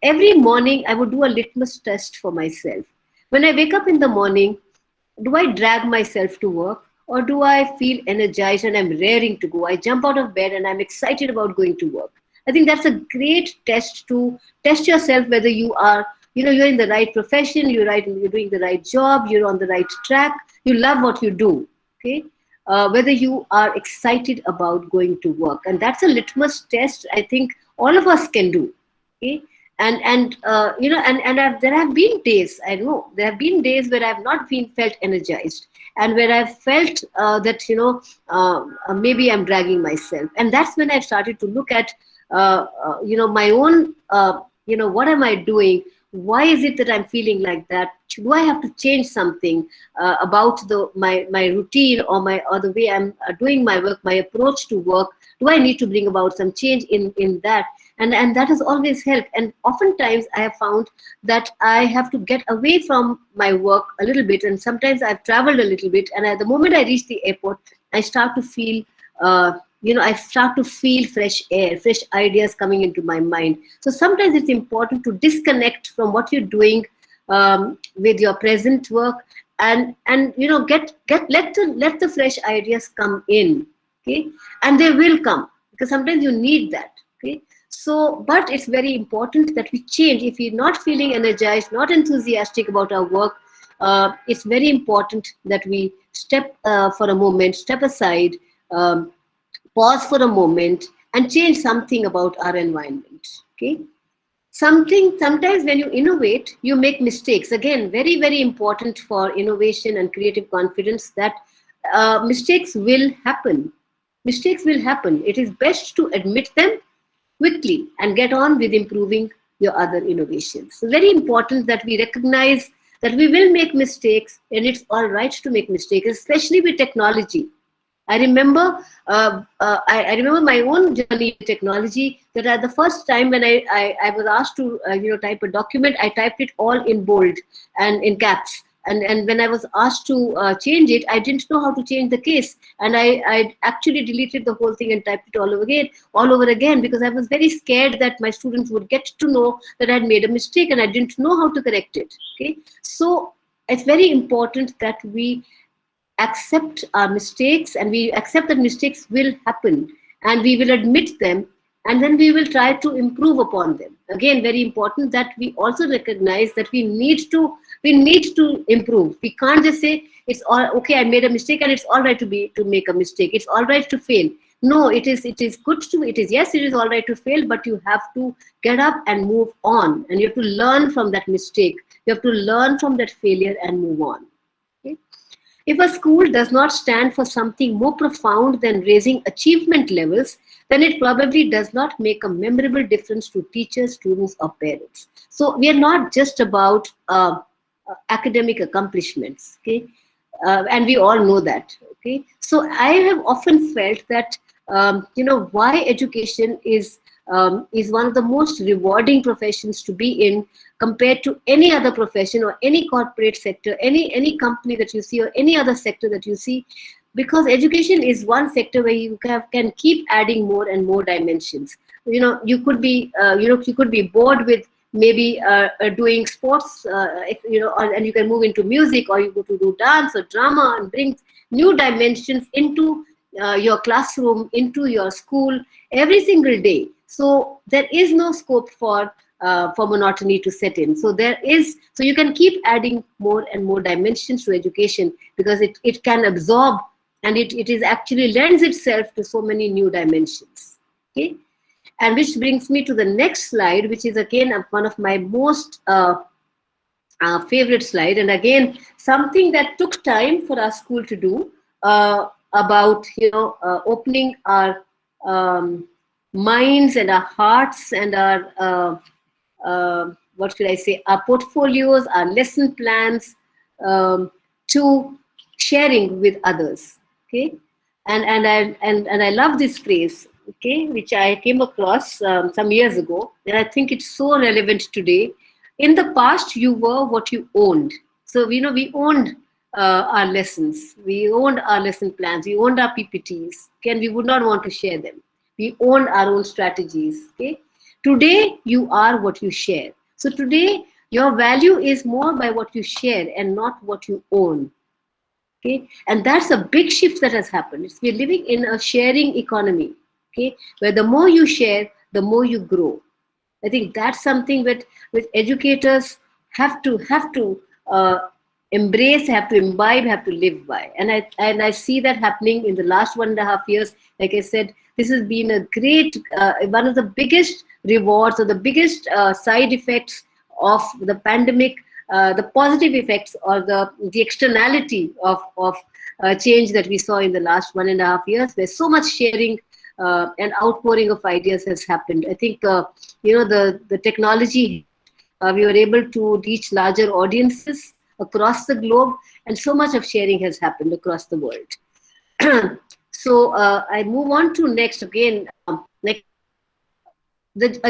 Every morning, I would do a litmus test for myself. When I wake up in the morning, do I drag myself to work? Or do I feel energized and I'm raring to go? I jump out of bed and I'm excited about going to work. I think that's a great test to test yourself whether you are, you're in the right profession, you're doing the right job, you're on the right track, you love what you do, okay? Whether you are excited about going to work. And that's a litmus test I think all of us can do, okay? There have been days, I know, there have been days where I've not felt energized and where I've felt that, maybe I'm dragging myself. And that's when I've started to look at, my own, what am I doing? Why is it that I'm feeling like that? Do I have to change something about my routine or the way I'm doing my work, my approach to work? Do I need to bring about some change in that? And that has always helped. And oftentimes I have found that I have to get away from my work a little bit. And sometimes I've traveled a little bit. And at the moment I reach the airport, I start to feel, I start to feel fresh air, fresh ideas coming into my mind. So sometimes it's important to disconnect from what you're doing with your present work and let the fresh ideas come in, okay? And they will come because sometimes you need that, okay? So, but it's very important that we change. If we're not feeling energized, not enthusiastic about our work, it's very important that we step for a moment, step aside, pause for a moment and change something about our environment, okay? Sometimes when you innovate, you make mistakes. Again, very, very important for innovation and creative confidence that mistakes will happen. Mistakes will happen. It is best to admit them quickly and get on with improving your other innovations. So very important that we recognize that we will make mistakes and it's all right to make mistakes, especially with technology. I remember my own journey in technology, that at the first time when I was asked to type a document, I typed it all in bold and in caps. And when I was asked to change it, I didn't know how to change the case. And I actually deleted the whole thing and typed it all over again, because I was very scared that my students would get to know that I had made a mistake and I didn't know how to correct it. Okay, so it's very important that we accept our mistakes and we accept that mistakes will happen and we will admit them and then we will try to improve upon them. Again, very important that we also recognize that we need to improve. We can't just say it's all okay, I made a mistake and it's all right to make a mistake. It's all right to fail. No, it is good to, yes, it is all right to fail, but you have to get up and move on and you have to learn from that mistake. You have to learn from that failure and move on. Okay? If a school does not stand for something more profound than raising achievement levels, then it probably does not make a memorable difference to teachers, students, or parents. So we are not just about academic accomplishments, okay? And we all know that, okay? So I have often felt that, why education is one of the most rewarding professions to be in compared to any other profession or any corporate sector, any company that you see or any other sector that you see, because education is one sector where you can keep adding more and more dimensions. You could be bored with maybe doing sports, and you can move into music, or you go to do dance or drama, and bring new dimensions into your classroom, into your school every single day. So there is no scope for monotony to set in. So you can keep adding more and more dimensions to education, because it can absorb, and it is actually lends itself to so many new dimensions. Okay. And which brings me to the next slide, which is again one of my most favorite slide, and again something that took time for our school to do, about opening our minds and our hearts and our what should I say, our portfolios, our lesson plans, to sharing with others. Okay, and I love this phrase, okay, which I came across some years ago, and I think it's so relevant today. In the past, you were what you owned. So we owned our lessons, we owned our lesson plans, we owned our PPTs, okay, and we would not want to share them. We owned our own strategies. Okay, today you are what you share. So today your value is more by what you share and not what you own. Okay, and that's a big shift that has happened. We're living in a sharing economy. Okay, where the more you share, the more you grow. I think that's something that which educators have to embrace, have to imbibe, have to live by. And I see that happening in the last 1.5 years. Like I said, this has been a great, one of the biggest rewards, or the biggest side effects of the pandemic, the positive effects, or the externality of change that we saw in the last 1.5 years. There's so much sharing and outpouring of ideas has happened. I think the technology, we were able to reach larger audiences across the globe, and so much of sharing has happened across the world. So I move on to next again, a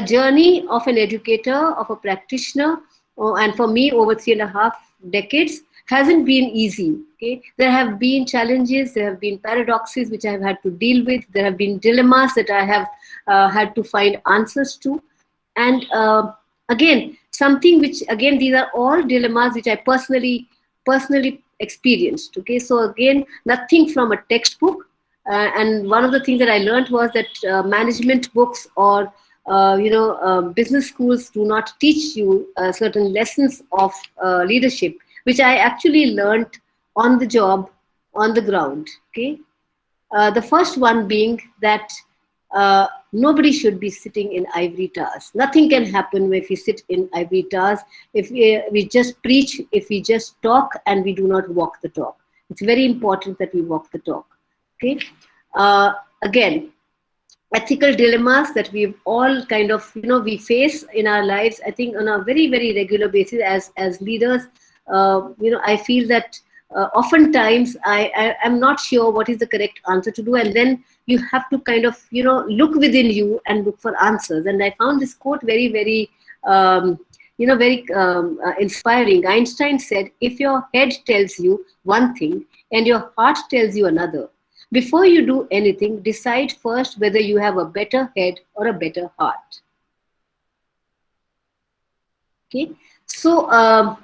journey of an educator, of a practitioner, and for me over 3.5 decades hasn't been easy. Okay, there have been challenges, there have been paradoxes which I have had to deal with, there have been dilemmas that I have had to find answers to, and again something which, again, these are all dilemmas which I personally experienced. Okay, so again, nothing from a textbook, and one of the things that I learned was that management books or business schools do not teach you certain lessons of leadership, which I actually learned on the job, on the ground. Okay, the first one being that nobody should be sitting in ivory towers. Nothing can happen if we sit in ivory towers, if we just preach, if we just talk and we do not walk the talk. It's very important that we walk the talk. Okay, again, ethical dilemmas that we've all kind of we face in our lives, I think on a very, very regular basis as leaders. I feel that oftentimes I'm not sure what is the correct answer to do, and then you have to kind of look within you and look for answers. And I found this quote very, very inspiring. Einstein said, if your head tells you one thing and your heart tells you another, before you do anything, decide first whether you have a better head or a better heart. Okay, so I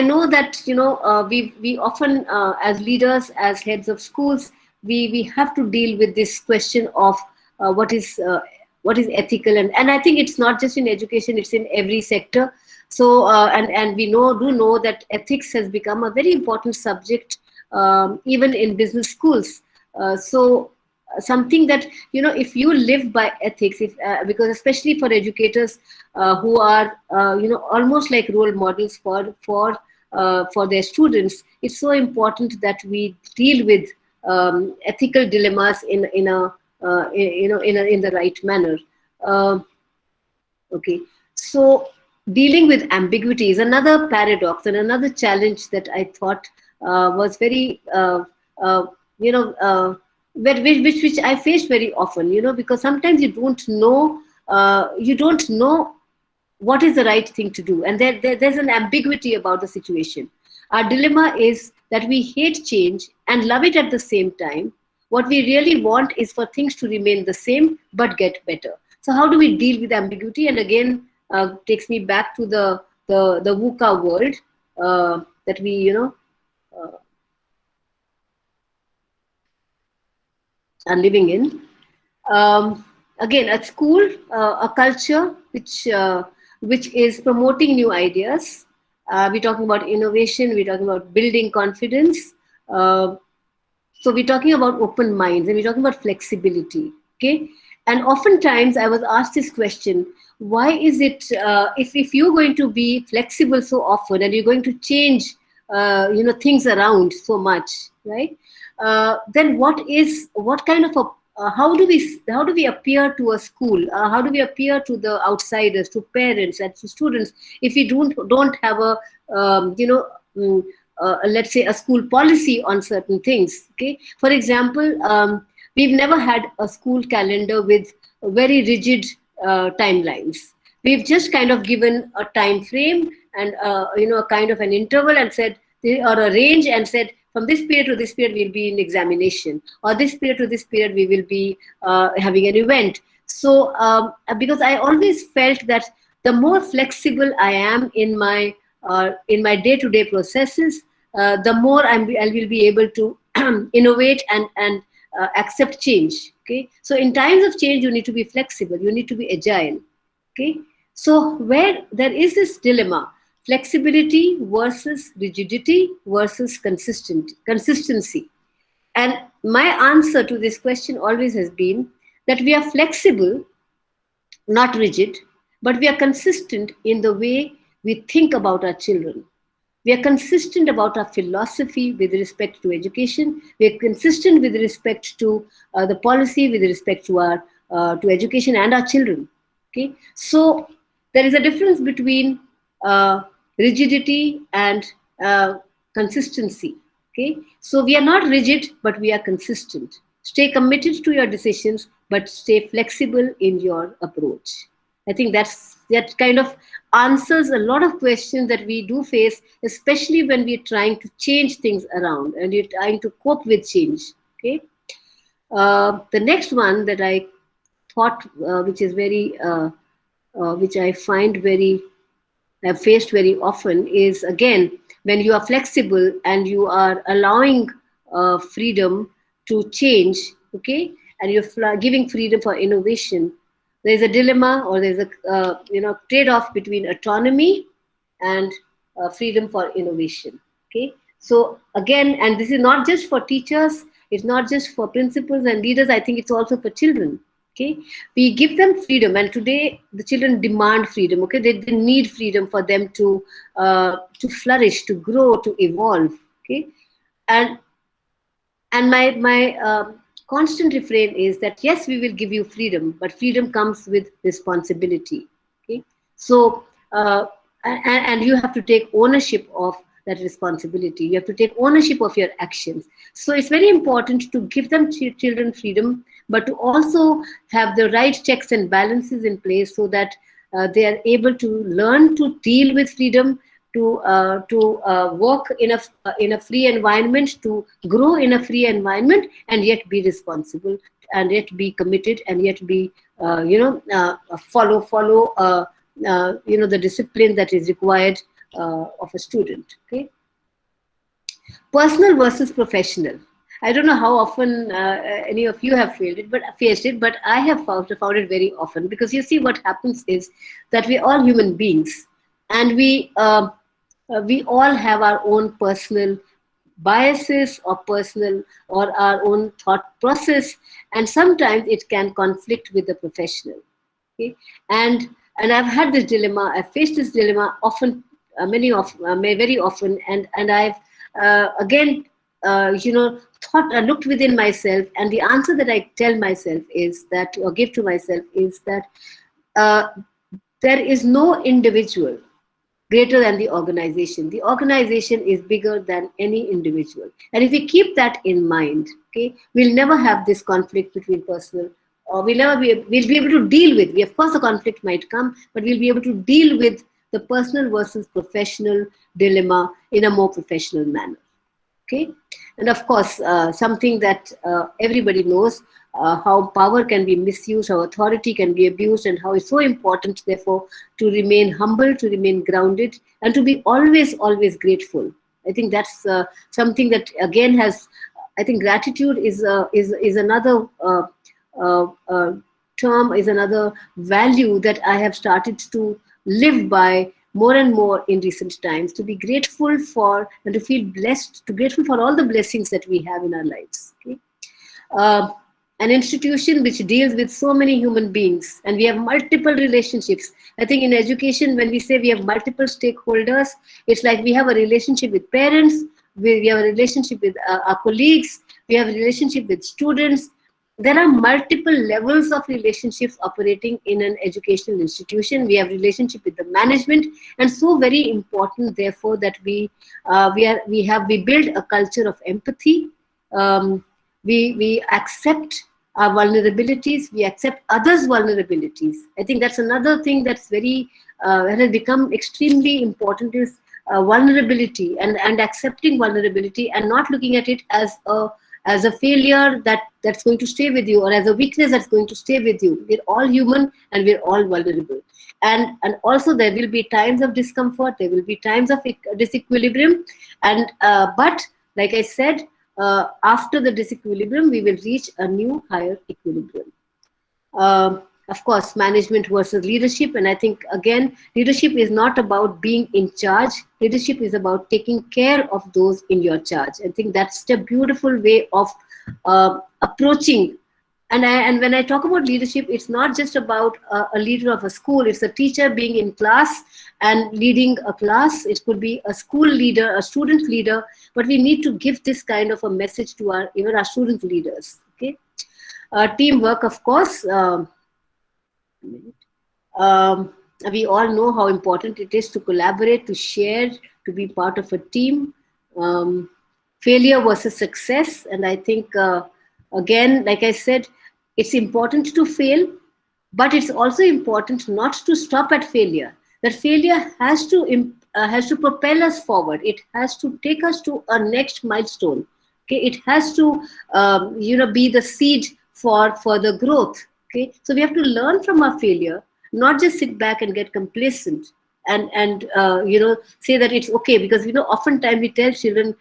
know that we often as leaders, as heads of schools, we have to deal with this question of what is ethical, and I think it's not just in education, it's in every sector. So and we do know that ethics has become a very important subject even in business schools. So something that if you live by ethics, because especially for educators who are almost like role models for their students, it's so important that we deal with ethical dilemmas in the right manner. Okay, so dealing with ambiguity is another paradox and another challenge that I thought was very which I faced very often, because sometimes you don't know what is the right thing to do, and there's an ambiguity about the situation. Our dilemma is that we hate change and love it at the same time. What we really want is for things to remain the same but get better. So how do we deal with ambiguity? And again, takes me back to the VUCA world that we, are living in. Again, at school, a culture which is promoting new ideas. We're talking about innovation. We're talking about building confidence. So we're talking about open minds, and we're talking about flexibility. Okay, and oftentimes I was asked this question: why is it if you're going to be flexible so often and you're going to change things around so much, right? Then what kind of a how do we appear to a school? How do we appear to the outsiders, to parents and to students, if we don't have a let's say a school policy on certain things? Okay, for example, we've never had a school calendar with very rigid timelines. We've just kind of given a time frame and a kind of an interval and said, or a range, and said, from this period to this period we'll be in examination, or this period to this period we will be having an event. So because I always felt that the more flexible I am in my day-to-day processes, the more I will be able to innovate and accept change. Okay, so in times of change you need to be flexible, you need to be agile. Okay, so where there is this dilemma, flexibility versus rigidity versus consistency. And my answer to this question always has been that we are flexible, not rigid, but we are consistent in the way we think about our children. We are consistent about our philosophy with respect to education. We are consistent with respect to the policy, with respect to our to education and our children. Okay, so there is a difference between rigidity and consistency. Okay, so we are not rigid, but we are consistent. Stay committed to your decisions, but stay flexible in your approach. I think that kind of answers a lot of questions that we do face, especially when we're trying to change things around and we're trying to cope with change. Okay, the next one that I thought, which is very, which I find very, I've faced very often, is again when you are flexible and you are allowing freedom to change. Okay, and you're giving freedom for innovation. There's a dilemma, or there's a trade-off between autonomy and freedom for innovation. Okay, so again, and this is not just for teachers, it's not just for principals and leaders. I think it's also for children. Okay, we give them freedom, and today the children demand freedom. Okay, they need freedom for them to flourish, to grow, to evolve. Okay, and my constant refrain is that yes, we will give you freedom, but freedom comes with responsibility. Okay, so and you have to take ownership of that responsibility. You have to take ownership of your actions. So it's very important to give them children freedom, but to also have the right checks and balances in place so that they are able to learn to deal with freedom, to work in a free environment, to grow in a free environment, and yet be responsible, and yet be committed, and yet be follow the discipline that is required of a student. Okay, personal versus professional. I don't know how often any of you have faced it, but I have found it very often, because you see what happens is that we're all human beings, and we all have our own personal biases or our own thought process, and sometimes it can conflict with the professional. Okay, and I've had this dilemma. I've faced this dilemma often, very often, and I've again looked within myself, and the answer that I tell myself is that, or give to myself, is that there is no individual greater than the organization. The organization is bigger than any individual. And if we keep that in mind, okay, we'll never have this conflict between personal, or we'll be able to deal with. Of course, a conflict might come, but we'll be able to deal with the personal versus professional dilemma in a more professional manner. Okay, and of course, something that everybody knows, how power can be misused, how authority can be abused, and how it's so important, therefore, to remain humble, to remain grounded, and to be always, always grateful. I think that's something that again has. I think gratitude is another term, is another value that I have started to live by more and more in recent times. To be grateful for and to feel blessed, to grateful for all the blessings that we have in our lives. Okay? Uh, an institution which deals with so many human beings, and we have multiple relationships. I think in education, when we say we have multiple stakeholders, it's like we have a relationship with parents, we have a relationship with our colleagues, we have a relationship with students. There are multiple levels of relationships operating in an educational institution. We have relationship with the management, and so very important, therefore, that we build a culture of empathy. We accept our vulnerabilities, we accept others' vulnerabilities. I think that's another thing that's very that has become extremely important, is vulnerability, and accepting vulnerability, and not looking at it as a failure that's going to stay with you, or as a weakness that's going to stay with you. We're all human and we're all vulnerable. And also there will be times of discomfort, there will be times of disequilibrium, and but like I said, after the disequilibrium, we will reach a new higher equilibrium. Of course, management versus leadership. And I think, again, leadership is not about being in charge. Leadership is about taking care of those in your charge. I think that's a beautiful way of approaching. And when I talk about leadership, it's not just about a leader of a school. It's a teacher being in class and leading a class. It could be a school leader, a student leader, but we need to give this kind of a message to even our student leaders. Okay, teamwork, of course. We all know how important it is to collaborate, to share, to be part of a team. Failure versus success. And I think, again, like I said, it's important to fail, but it's also important not to stop at failure. That failure has to propel us forward. It has to take us to a next milestone. Okay, it has to be the seed for further growth. Okay, so we have to learn from our failure, not just sit back and get complacent and say that it's okay, because oftentimes we tell children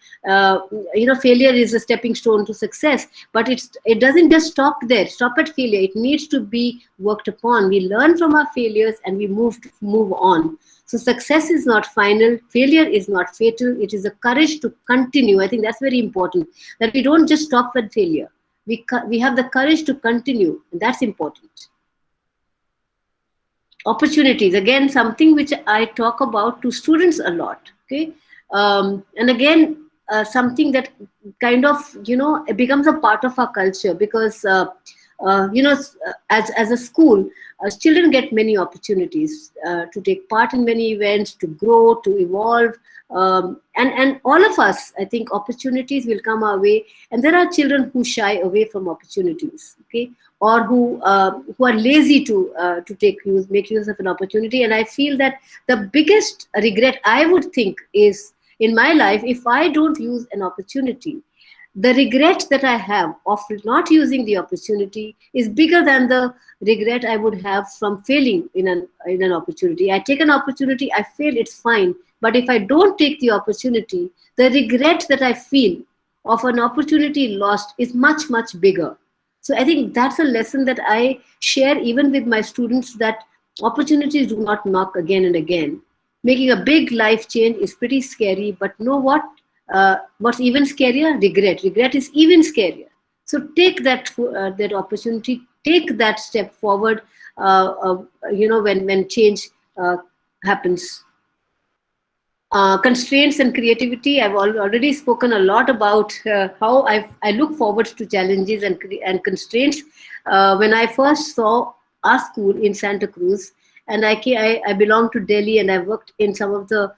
failure is a stepping stone to success, but it doesn't just stop at failure. It needs to be worked upon. We learn from our failures and we move on. So success is not final, failure is not fatal. It is a courage to continue. I think that's very important, that we don't just stop at failure. We have the courage to continue, and that's important. Opportunities, again, something which I talk about to students a lot. Okay, and again, something that kind of it becomes a part of our culture, because as a school, children get many opportunities to take part in many events, to grow, to evolve, and all of us, I think, opportunities will come our way, and there are children who shy away from opportunities. Okay, or who are lazy to make use of an opportunity. And I feel that the biggest regret, I would think, is in my life, if I don't use an opportunity, the regret that I have of not using the opportunity is bigger than the regret I would have from failing in an opportunity. I take an opportunity, I fail, it's fine. But if I don't take the opportunity, the regret that I feel of an opportunity lost is much, much bigger. So I think that's a lesson that I share even with my students, that opportunities do not knock again and again. Making a big life change is pretty scary, but know what? What's even scarier? Regret. Regret is even scarier. So take that opportunity, take that step forward. When change happens. Constraints and creativity. I've already spoken a lot about how I look forward to challenges and constraints. When I first saw our school in Santa Cruz, and I belong to Delhi, and I worked in some of the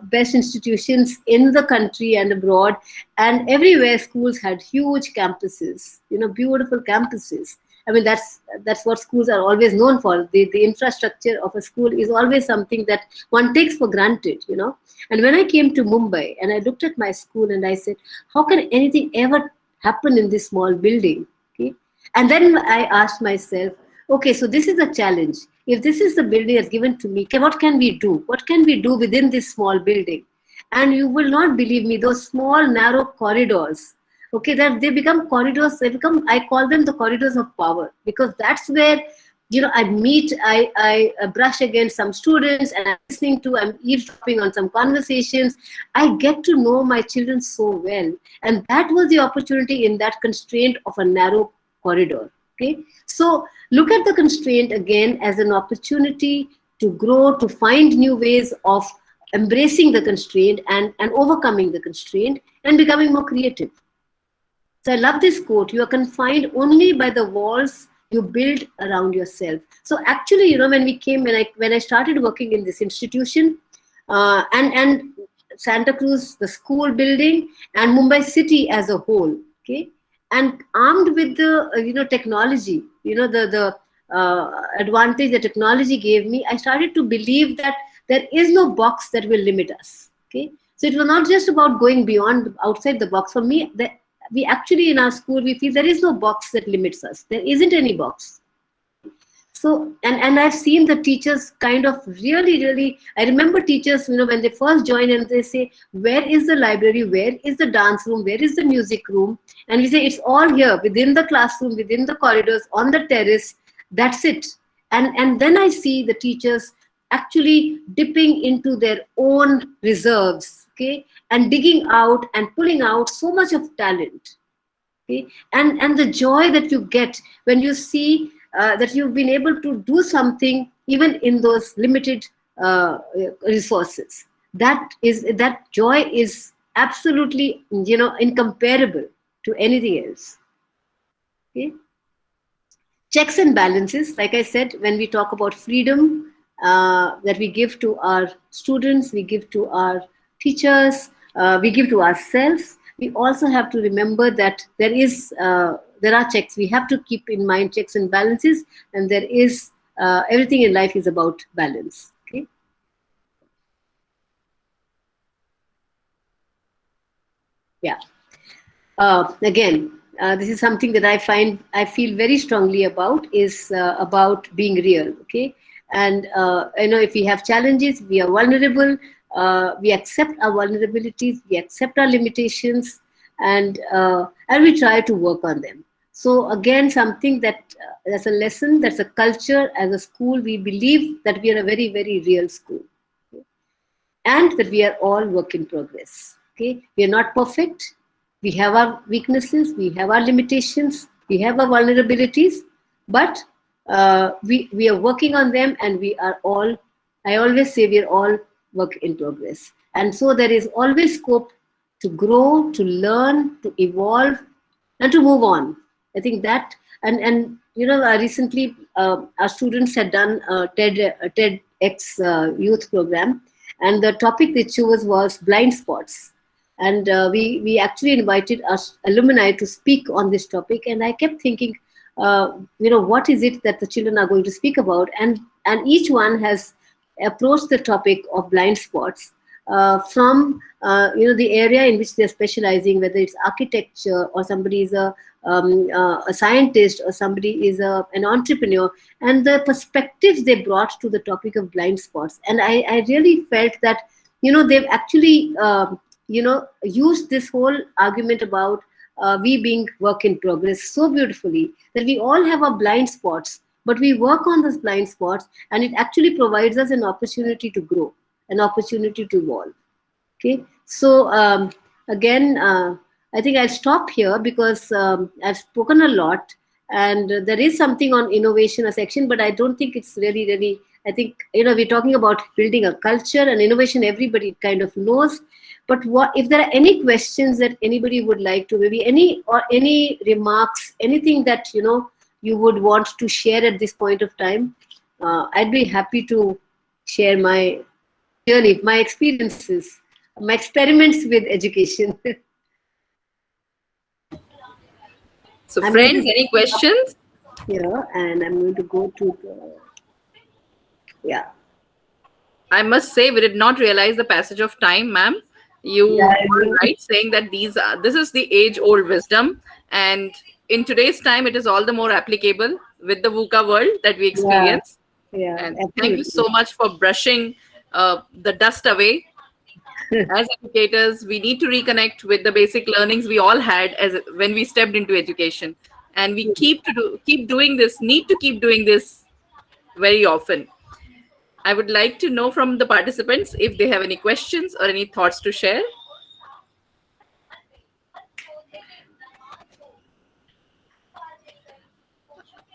best institutions in the country and abroad, and everywhere schools had huge campuses, beautiful campuses. I mean, that's what schools are always known for. The infrastructure of a school is always something that one takes for granted, And when I came to Mumbai and I looked at my school and I said, how can anything ever happen in this small building? Okay, And then I asked myself, okay, so this is a challenge. If this is the building that's given to me, what can we do? What can we do within this small building? And you will not believe me, those small, narrow corridors, okay, that they become corridors, I call them the corridors of power, because that's where, I meet, I brush against some students, and I'm eavesdropping on some conversations. I get to know my children so well. And that was the opportunity in that constraint of a narrow corridor. Okay. So look at the constraint again as an opportunity to grow, to find new ways of embracing the constraint and overcoming the constraint and becoming more creative. So I love this quote: you are confined only by the walls you build around yourself. So actually, when I started working in this institution, and Santa Cruz, the school building, and Mumbai city as a whole, okay, and armed with the technology, the advantage the technology gave me, I started to believe that there is no box that will limit us. Okay, so it was not just about going beyond, outside the box. For me, we actually, in our school, we feel there is no box that limits us. There isn't any box. So, and I've seen the teachers kind of really, I remember teachers, when they first join and they say, where is the library? Where is the dance room? Where is the music room? And we say, it's all here, within the classroom, within the corridors, on the terrace. That's it. And then I see the teachers actually dipping into their own reserves, okay, and digging out and pulling out so much of talent. Okay, and the joy that you get when you see that you've been able to do something even in those limited resources. That joy is absolutely, incomparable to anything else. Okay. Checks and balances, like I said, when we talk about freedom that we give to our students, we give to our teachers, we give to ourselves, we also have to remember that there are checks. We have to keep in mind checks and balances, and there is everything in life is about balance. Okay. Yeah. Again, this is something that I feel very strongly about, is about being real. Okay. And if we have challenges, we are vulnerable. We accept our vulnerabilities, we accept our limitations, and we try to work on them. So again, something that's a lesson, that's a culture. As a school, we believe that we are a very, very real school, okay? And that we are all work in progress. Okay, we are not perfect. We have our weaknesses, we have our limitations, we have our vulnerabilities, but we are working on them, and we are all. I always say we are all work in progress. And so there is always scope to grow, to learn, to evolve, and to move on. I think that, and recently our students had done a TEDx youth program, and the topic they chose was blind spots. And we actually invited our alumni to speak on this topic, and I kept thinking, what is it that the children are going to speak about? And each one has approach the topic of blind spots from the area in which they're specializing, whether it's architecture, or somebody is a scientist, or somebody is an entrepreneur, and the perspectives they brought to the topic of blind spots. And I really felt that they've actually used this whole argument about we being work in progress so beautifully, that we all have our blind spots, but we work on those blind spots, and it actually provides us an opportunity to grow, an opportunity to evolve. Okay, so again, I think I'll stop here, because I've spoken a lot, and there is something on innovation, a section, but I don't think it's really, I think, we're talking about building a culture, and innovation everybody kind of knows. But if there are any questions that anybody would like to, maybe any remarks, anything that you would want to share at this point of time, I'd be happy to share my journey, my experiences, my experiments with education. So friends, any questions? Yeah, and I'm going to go to I must say, we did not realize the passage of time, ma'am. You Yeah, I are know. right saying that this is the age-old wisdom, and in today's time, it is all the more applicable with the VUCA world that we Yeah, experience. yeah, And thank you absolutely. so much for brushing the dust away. As educators, we need to reconnect with the basic learnings we all had as when we stepped into education, and we keep doing this. Need to keep doing this very often. I would like to know from the participants if they have any questions or any thoughts to share.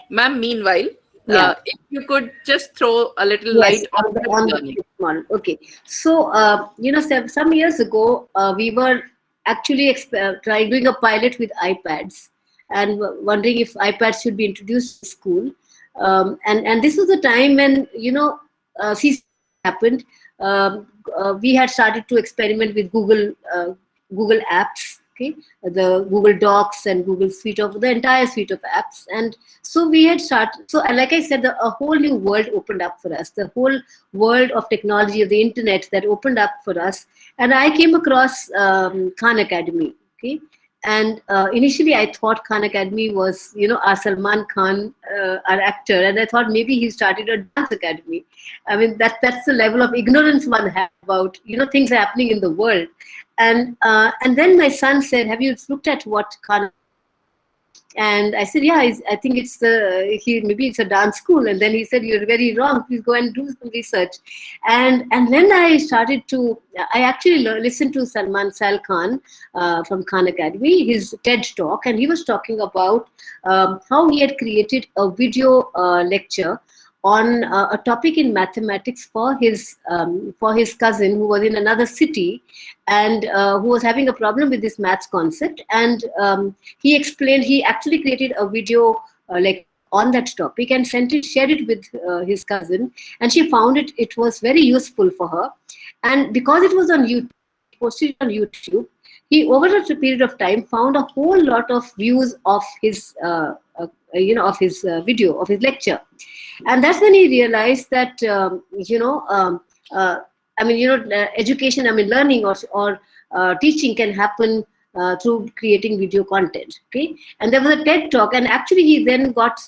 Ma'am, meanwhile, Yeah. if you could just throw a little Yes, light on flipped on the learning. fifth model. Okay. So, some years ago, we were actually trying doing a pilot with iPads and wondering if iPads should be introduced to school. And this was a time when, CC happened. We had started to experiment with Google Apps, okay, the Google Docs and Google Suite of the entire suite of apps. And so we had started. So, like I said, a whole new world opened up for us. The whole world of technology of the internet that opened up for us. And I came across Khan Academy. Okay. And initially, I thought Khan Academy was, our Salman Khan, our actor, and I thought maybe he started a dance academy. I mean, that's the level of ignorance one has about, things happening in the world. And then my son said, "Have you looked at what Khan?" And I said, "Yeah, I think maybe it's a dance school." And then he said, "You're very wrong. Please go and do some research." And then I actually listened to Sal Khan from Khan Academy, his TED talk, and he was talking about how he had created a video lecture on a topic in mathematics for his cousin who was in another city, and who was having a problem with this maths concept. And he actually created a video on that topic and shared it with his cousin, and she found it was very useful for her. And because it was on YouTube, posted on YouTube, he over a period of time found a whole lot of views of his video, of his lecture. And that's when he realized that education, learning or teaching can happen through creating video content. Okay. And there was a TED talk, and actually he then got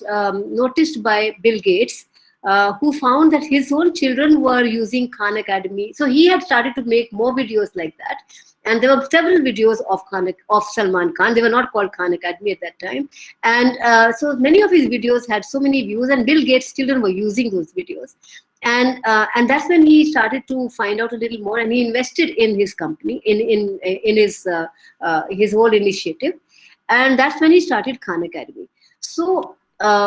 noticed by Bill Gates, who found that his own children were using Khan Academy. So he had started to make more videos like that. And there were several videos of Salman Khan. They were not called Khan Academy at that time. And so many of his videos had so many views, and Bill Gates' children were using those videos. And that's when he started to find out a little more, and he invested in his company, in his whole initiative. And that's when he started Khan Academy. So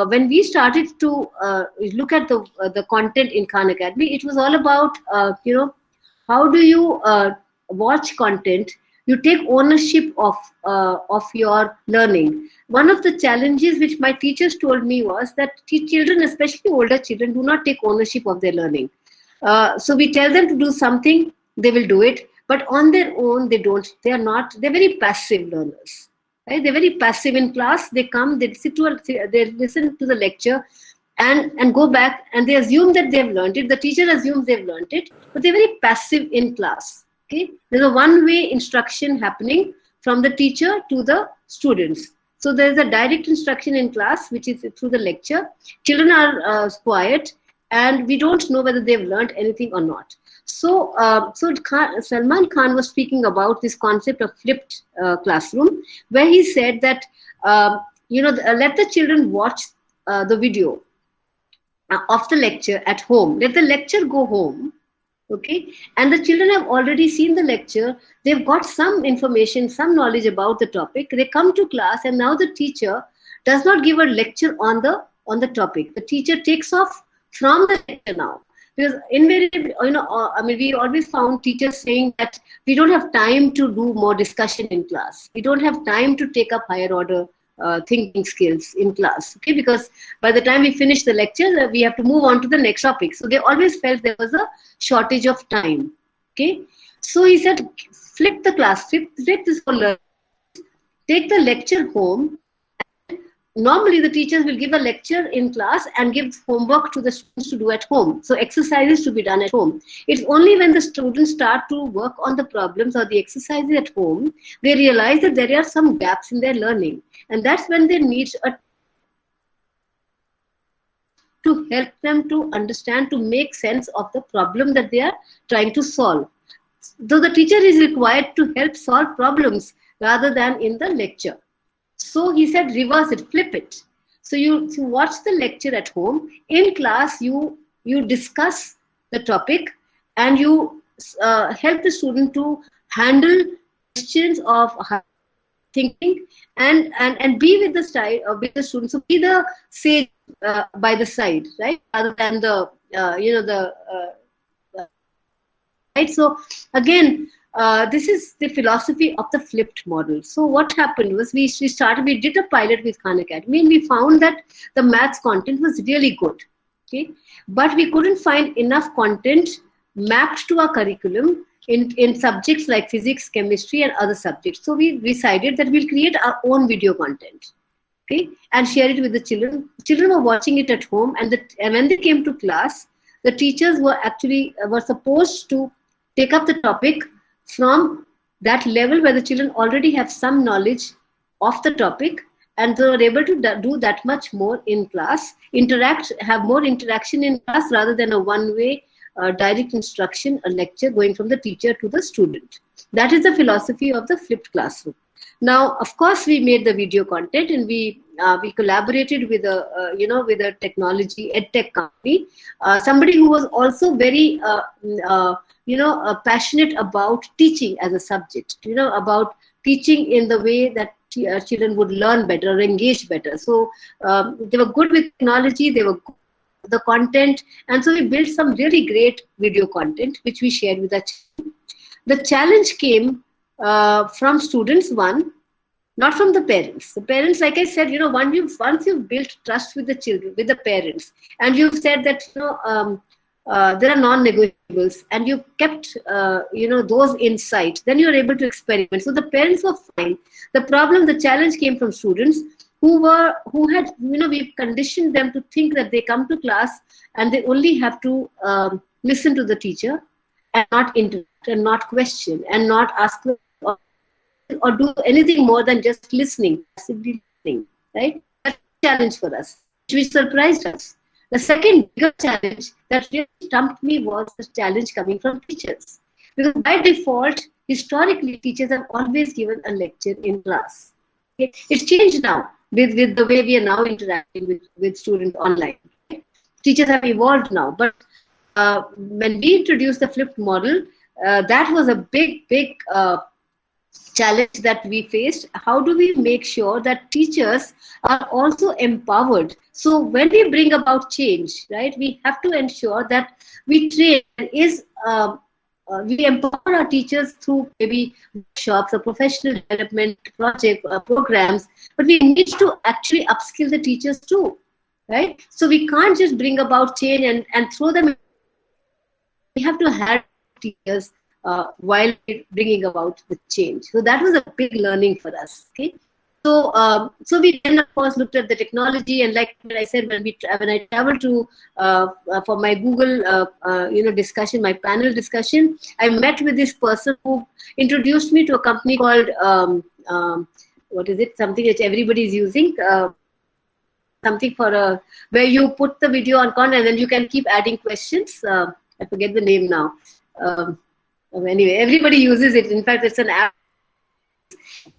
when we started to look at the content in Khan Academy, it was all about how do you watch content. You take ownership of your learning. One of the challenges which my teachers told me was that children, especially older children, do not take ownership of their learning. So we tell them to do something, they will do it, but on their own they don't. They're very passive learners. Right? They're very passive in class. They come, they listen to the lecture, and go back, and they assume that they've learned it. The teacher assumes they've learned it, but they're very passive in class. Okay, there's a one-way instruction happening from the teacher to the students. So there's a direct instruction in class, which is through the lecture. Children are quiet, and we don't know whether they've learned anything or not. So Salman Khan was speaking about this concept of flipped classroom, where he said that let the children watch the video of the lecture at home. Let the lecture go home. Okay, and the children have already seen the lecture. They've got some information, some knowledge about the topic. They come to class, and now the teacher does not give a lecture on the topic. The teacher takes off from the lecture now, because invariably, we always found teachers saying that we don't have time to do more discussion in class. We don't have time to take up higher order thinking skills in class. Okay, because by the time we finish the lecture, we have to move on to the next topic. So they always felt there was a shortage of time. Okay, so he said, flip the class, flip this whole learning. Take the lecture home, normally the teachers will give a lecture in class and give homework to the students to do at home. So exercises to be done at home. It's only when the students start to work on the problems or the exercises at home, they realize that there are some gaps in their learning. And that's when they need to help them to understand, to make sense of the problem that they are trying to solve. So the teacher is required to help solve problems rather than in the lecture. So he said, reverse it, flip it. So you watch the lecture at home. In class, you discuss the topic and you help the student to handle questions of thinking and be with the side with the student. So be the sage by the side, right? Rather than the right. So again, this is the philosophy of the flipped model. So what happened was we did a pilot with Khan Academy and we found that the maths content was really good. Okay, but we couldn't find enough content mapped to our curriculum in subjects like physics, chemistry, and other subjects. So we decided that we'll create our own video content, okay, and share it with the children. Children were watching it at home, and when they came to class, the teachers were supposed to take up the topic from that level where the children already have some knowledge of the topic, and they were able to do that much more in class, have more interaction in class rather than a one-way direct instruction, a lecture going from the teacher to the student. That is the philosophy of the flipped classroom. Now, of course, we made the video content and we collaborated with a technology edtech company, somebody who was also very passionate about teaching as a subject, about teaching in the way that children would learn better or engage better. So they were good with technology, they were good with the content, and so we built some really great video content which we shared with our children. The challenge came from students, one, not from the parents. The parents, like I said, once you've built trust with the children, with the parents, and you've said that there are non-negotiables, and you've kept those in sight, then you're able to experiment. So the parents were fine. The challenge came from students who had we've conditioned them to think that they come to class and they only have to listen to the teacher and not interact and not question and not ask or do anything more than just listening, passively listening, right? That's a challenge for us, which surprised us. The second bigger challenge that really stumped me was the challenge coming from teachers. Because by default, historically, teachers have always given a lecture in class. Okay? It's changed now with the way we are now interacting with students online. Okay? Teachers have evolved now. But when we introduced the flipped model, that was a big challenge that we faced. How do we make sure that teachers are also empowered? So when we bring about change, right, we have to ensure that we train we empower our teachers through maybe workshops or professional development programs, but we need to actually upskill the teachers too, right? So we can't just bring about change and throw them in. We have to have teachers while bringing about the change. So that was a big learning for us. Okay, so we then of course looked at the technology, and like I said, when I traveled to for my Google discussion, my panel discussion, I met with this person who introduced me to a company called what is it? Something that everybody is using. Something for where you put the video on content and then you can keep adding questions. I forget the name now. Anyway, everybody uses it. In fact, it's an app.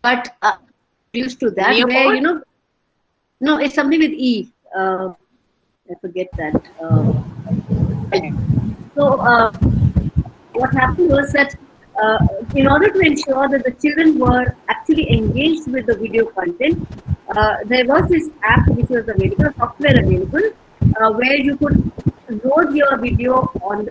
But used to that, where no, it's something with E. I forget that. So what happened was that in order to ensure that the children were actually engaged with the video content, there was this app which was available, software available, where you could load your video on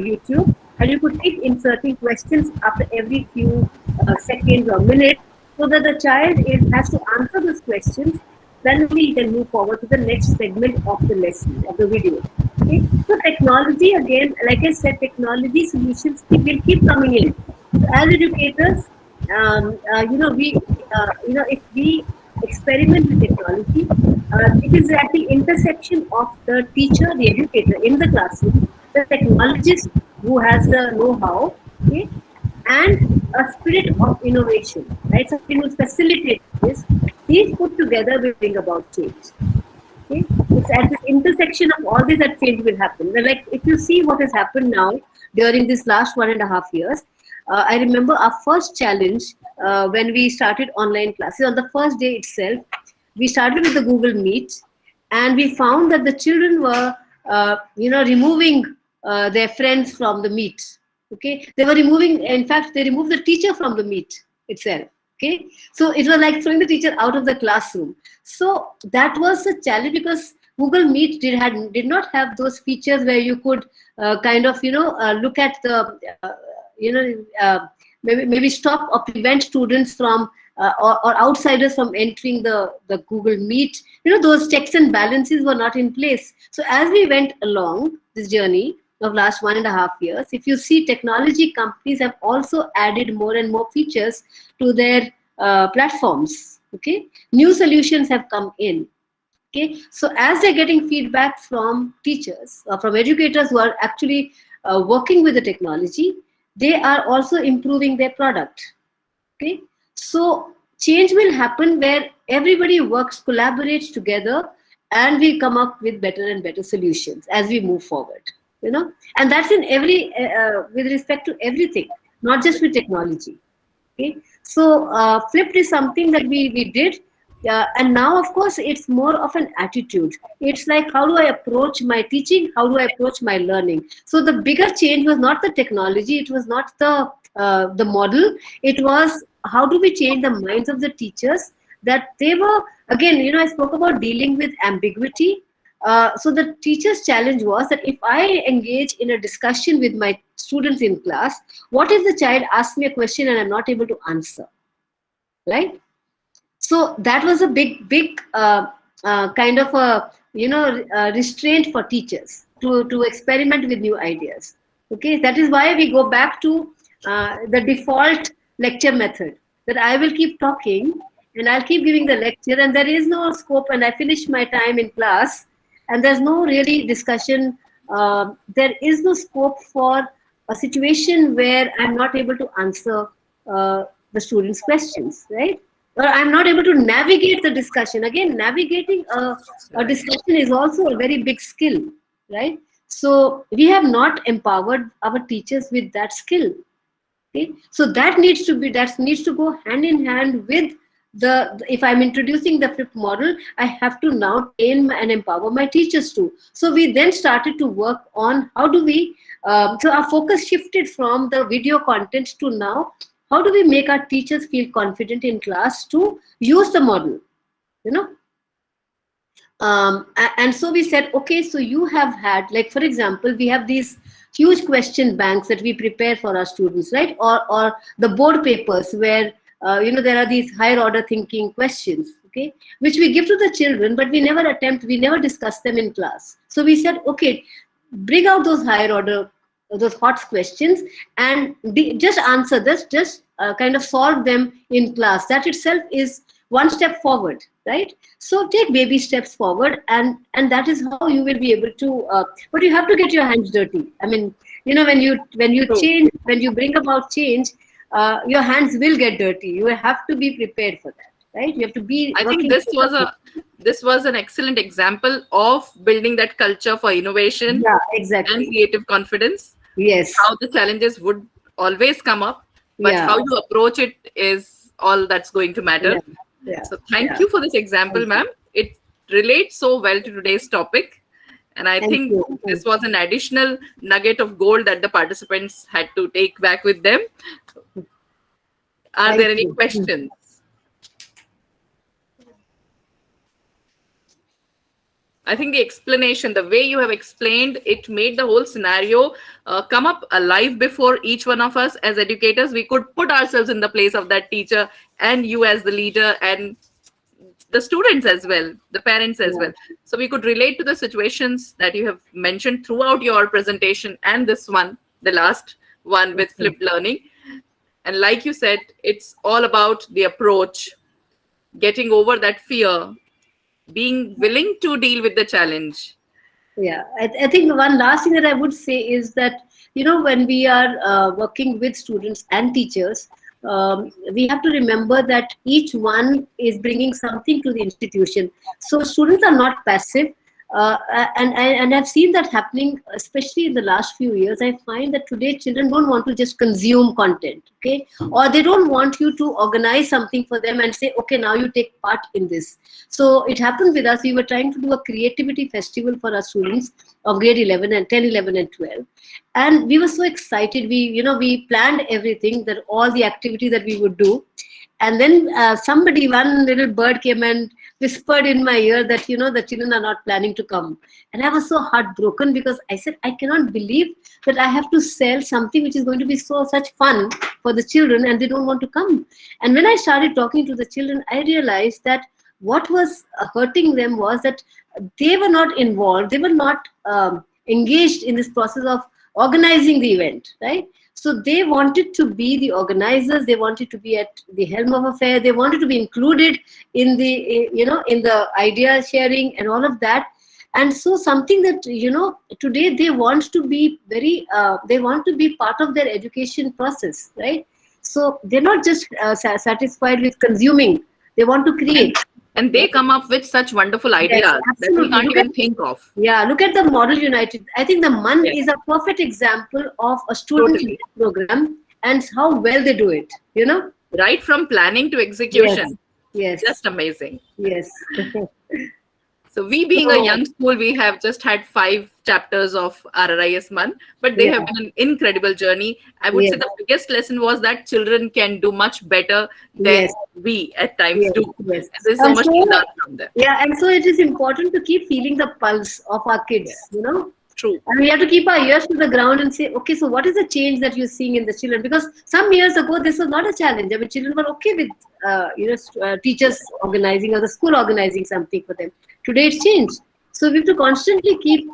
YouTube, and you could keep inserting questions after every few seconds or minutes, so that the child has to answer those questions. Then only he can move forward to the next segment of the lesson, of the video. Okay? So technology, again, like I said, technology solutions will keep coming in. So as educators, if we experiment with technology. It is at the intersection of the teacher, the educator in the classroom, the technologist who has the know-how, okay, and a spirit of innovation, right? Something who facilitates this. These put together will bring about change. Okay? It's at the intersection of all this that change will happen. Like if you see what has happened now during this last 1.5 years, I remember our first challenge when we started online classes. On the first day itself, we started with the Google Meet, and we found that the children were, removing their friends from the Meet. Okay, they were removing. In fact, they removed the teacher from the Meet itself. Okay, so it was like throwing the teacher out of the classroom. So that was a challenge because Google Meet did not have those features where you could look at the maybe stop or prevent students from or outsiders from entering the Google Meet. Those checks and balances were not in place. So as we went along this journey of last 1.5 years, if you see, technology companies have also added more and more features to their platforms. Okay, new solutions have come in. Okay, so as they're getting feedback from teachers or from educators who are actually working with the technology, they are also improving their product. Okay, so change will happen where everybody works, collaborates together, and we come up with better and better solutions as we move forward. And that's in every with respect to everything, not just with technology. Okay, so flipped is something that we did, and now of course it's more of an attitude. It's like, how do I approach my teaching, how do I approach my learning? So the bigger change was not the technology, it was not the model, it was how do we change the minds of the teachers, that they were, again, I spoke about dealing with ambiguity. So the teacher's challenge was that if I engage in a discussion with my students in class, what if the child asks me a question and I'm not able to answer, right? So that was a big kind of a restraint for teachers to experiment with new ideas. Okay, that is why we go back to the default lecture method, that I will keep talking and I'll keep giving the lecture, and there is no scope, and I finish my time in class, and there's no really discussion. There is no scope for a situation where I'm not able to answer the students' questions, right? Or I'm not able to navigate the discussion. Again, navigating a discussion is also a very big skill, right? So we have not empowered our teachers with that skill. Okay, so that needs to go hand in hand with if I'm introducing the flipped model, I have to now train and empower my teachers too. So we then started to work on how do we, so our focus shifted from the video content to now, how do we make our teachers feel confident in class to use the model, and so we said, okay, so you have had, like, for example, we have these huge question banks that we prepare for our students, right? Or the board papers where, there are these higher order thinking questions, okay, which we give to the children, but we never discuss them in class. So we said, okay, bring out those higher order, those hot questions, and just answer this, just kind of solve them in class. That itself is one step forward, right? So take baby steps forward, and that is how you will be able to, but you have to get your hands dirty. I mean, when you change, when you bring about change, your hands will get dirty. You have to be prepared for that, right? You have to be. I think this was an excellent example of building that culture for innovation, yeah, exactly, and creative confidence. Yes. How the challenges would always come up, but how you approach it is all that's going to matter. Yeah. So thank you for this example, ma'am. It relates so well to today's topic. And I think this was an additional nugget of gold that the participants had to take back with them. Are there any questions? I think the explanation, the way you have explained, it made the whole scenario come up alive before each one of us as educators. We could put ourselves in the place of that teacher, and you as the leader, and the students as well, the parents as well. So we could relate to the situations that you have mentioned throughout your presentation, and this one, the last one with flipped learning. And like you said, it's all about the approach. getting over that fear, being willing to deal with the challenge. Yeah, I think one last thing that I would say is that, when we are working with students and teachers, we have to remember that each one is bringing something to the institution. So students are not passive. And I've seen that happening, especially in the last few years. I find that today children don't want to just consume content, okay, or they don't want you to organize something for them and say, okay, now you take part in this. So it happened with us. We were trying to do a creativity festival for our students of grade 11 and 10, 11, and 12, and we were so excited. We planned everything, that all the activities that we would do, and then one little bird came and whispered in my ear that, the children are not planning to come. And I was so heartbroken, because I said, I cannot believe that I have to sell something which is going to be such fun for the children, and they don't want to come. And when I started talking to the children, I realized that what was hurting them was that they were not involved. They were not engaged in this process of organizing the event, right? So they wanted to be the organizers. They wanted to be at the helm of affair. They wanted to be included in the, in the idea sharing and all of that. And so something that, today they want to be they want to be part of their education process, right? So they're not just satisfied with consuming. They want to create. And they come up with such wonderful ideas that we can't even think of. Yeah, look at the Model United. I think the MUN is a perfect example of a student program and how well they do it, Right from planning to execution. Yes. Just amazing. Yes. So we being a young school, we have just had 5 chapters of RRIS MUN, but they have been an incredible journey. I would say the biggest lesson was that children can do much better than we at times do. Yes. There's so much to learn from them. Yeah, and so it is important to keep feeling the pulse of our kids, True. And we have to keep our ears to the ground and say, okay, so what is the change that you're seeing in the children? Because some years ago, this was not a challenge. I mean, children were okay with, teachers organizing or the school organizing something for them. Today, it's changed. So we have to constantly keep,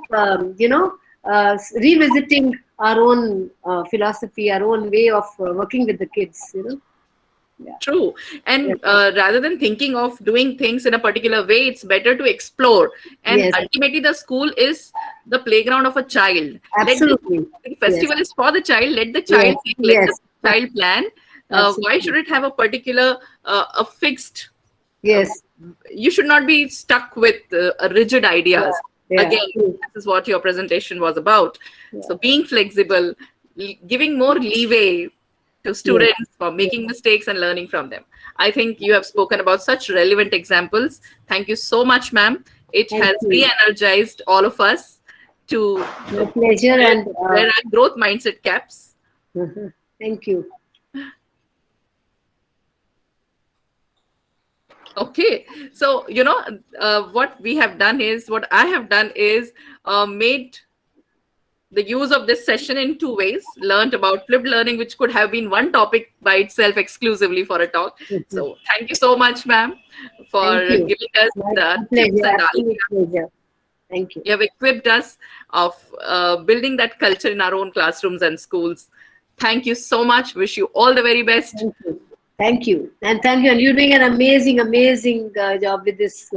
revisiting our own philosophy, our own way of working with the kids, Yeah. True. And rather than thinking of doing things in a particular way, it's better to explore. And ultimately, the school is the playground of a child. Absolutely. The festival is for the child. Let the child think, let the child plan. Why should it have a particular, a fixed? Yes. You should not be stuck with rigid ideas. Again, this is what your presentation was about. So being flexible, giving more leeway to students for making mistakes and learning from them. I think you have spoken about such relevant examples. Thank you so much, ma'am. It has re-energized all of us to my pleasure and wear our growth mindset caps. Thank you. Okay, so what I have done is made the use of this session in 2 ways. Learned about flipped learning, which could have been one topic by itself exclusively for a talk. So thank you so much, ma'am, for giving us the tips and ideas. Thank you. You have equipped us of building that culture in our own classrooms and schools. Thank you so much. Wish you all the very best. Thank you. Thank you. And thank you. And you're doing an amazing job with this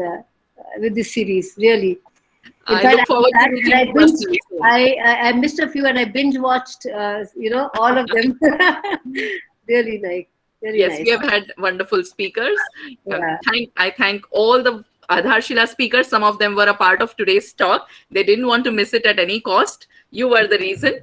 series, really. In I fact, look forward to meeting you. I missed a few and I binge watched, all of them. Really nice. Very nice. We have had wonderful speakers. I thank all the Aadharshila speakers. Some of them were a part of today's talk. They didn't want to miss it at any cost. You were the reason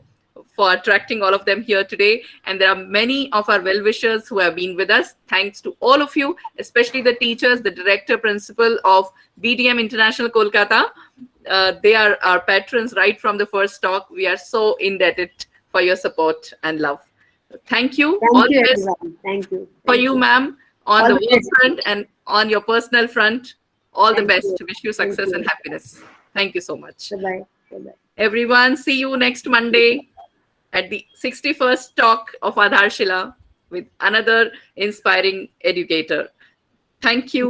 for attracting all of them here today. And there are many of our well-wishers who have been with us. Thanks to all of you, especially the teachers, the director, principal of BDM International Kolkata. They are our patrons right from the first talk. We are so indebted for your support and love. Thank you. Thank you, everyone. Thank you. For you, ma'am, on the work front and on your personal front, all the best. Wish you success and happiness. Thank you so much. Bye-bye. Bye-bye. Everyone, see you next Monday at the 61st talk of Aadharshila with another inspiring educator. Thank you.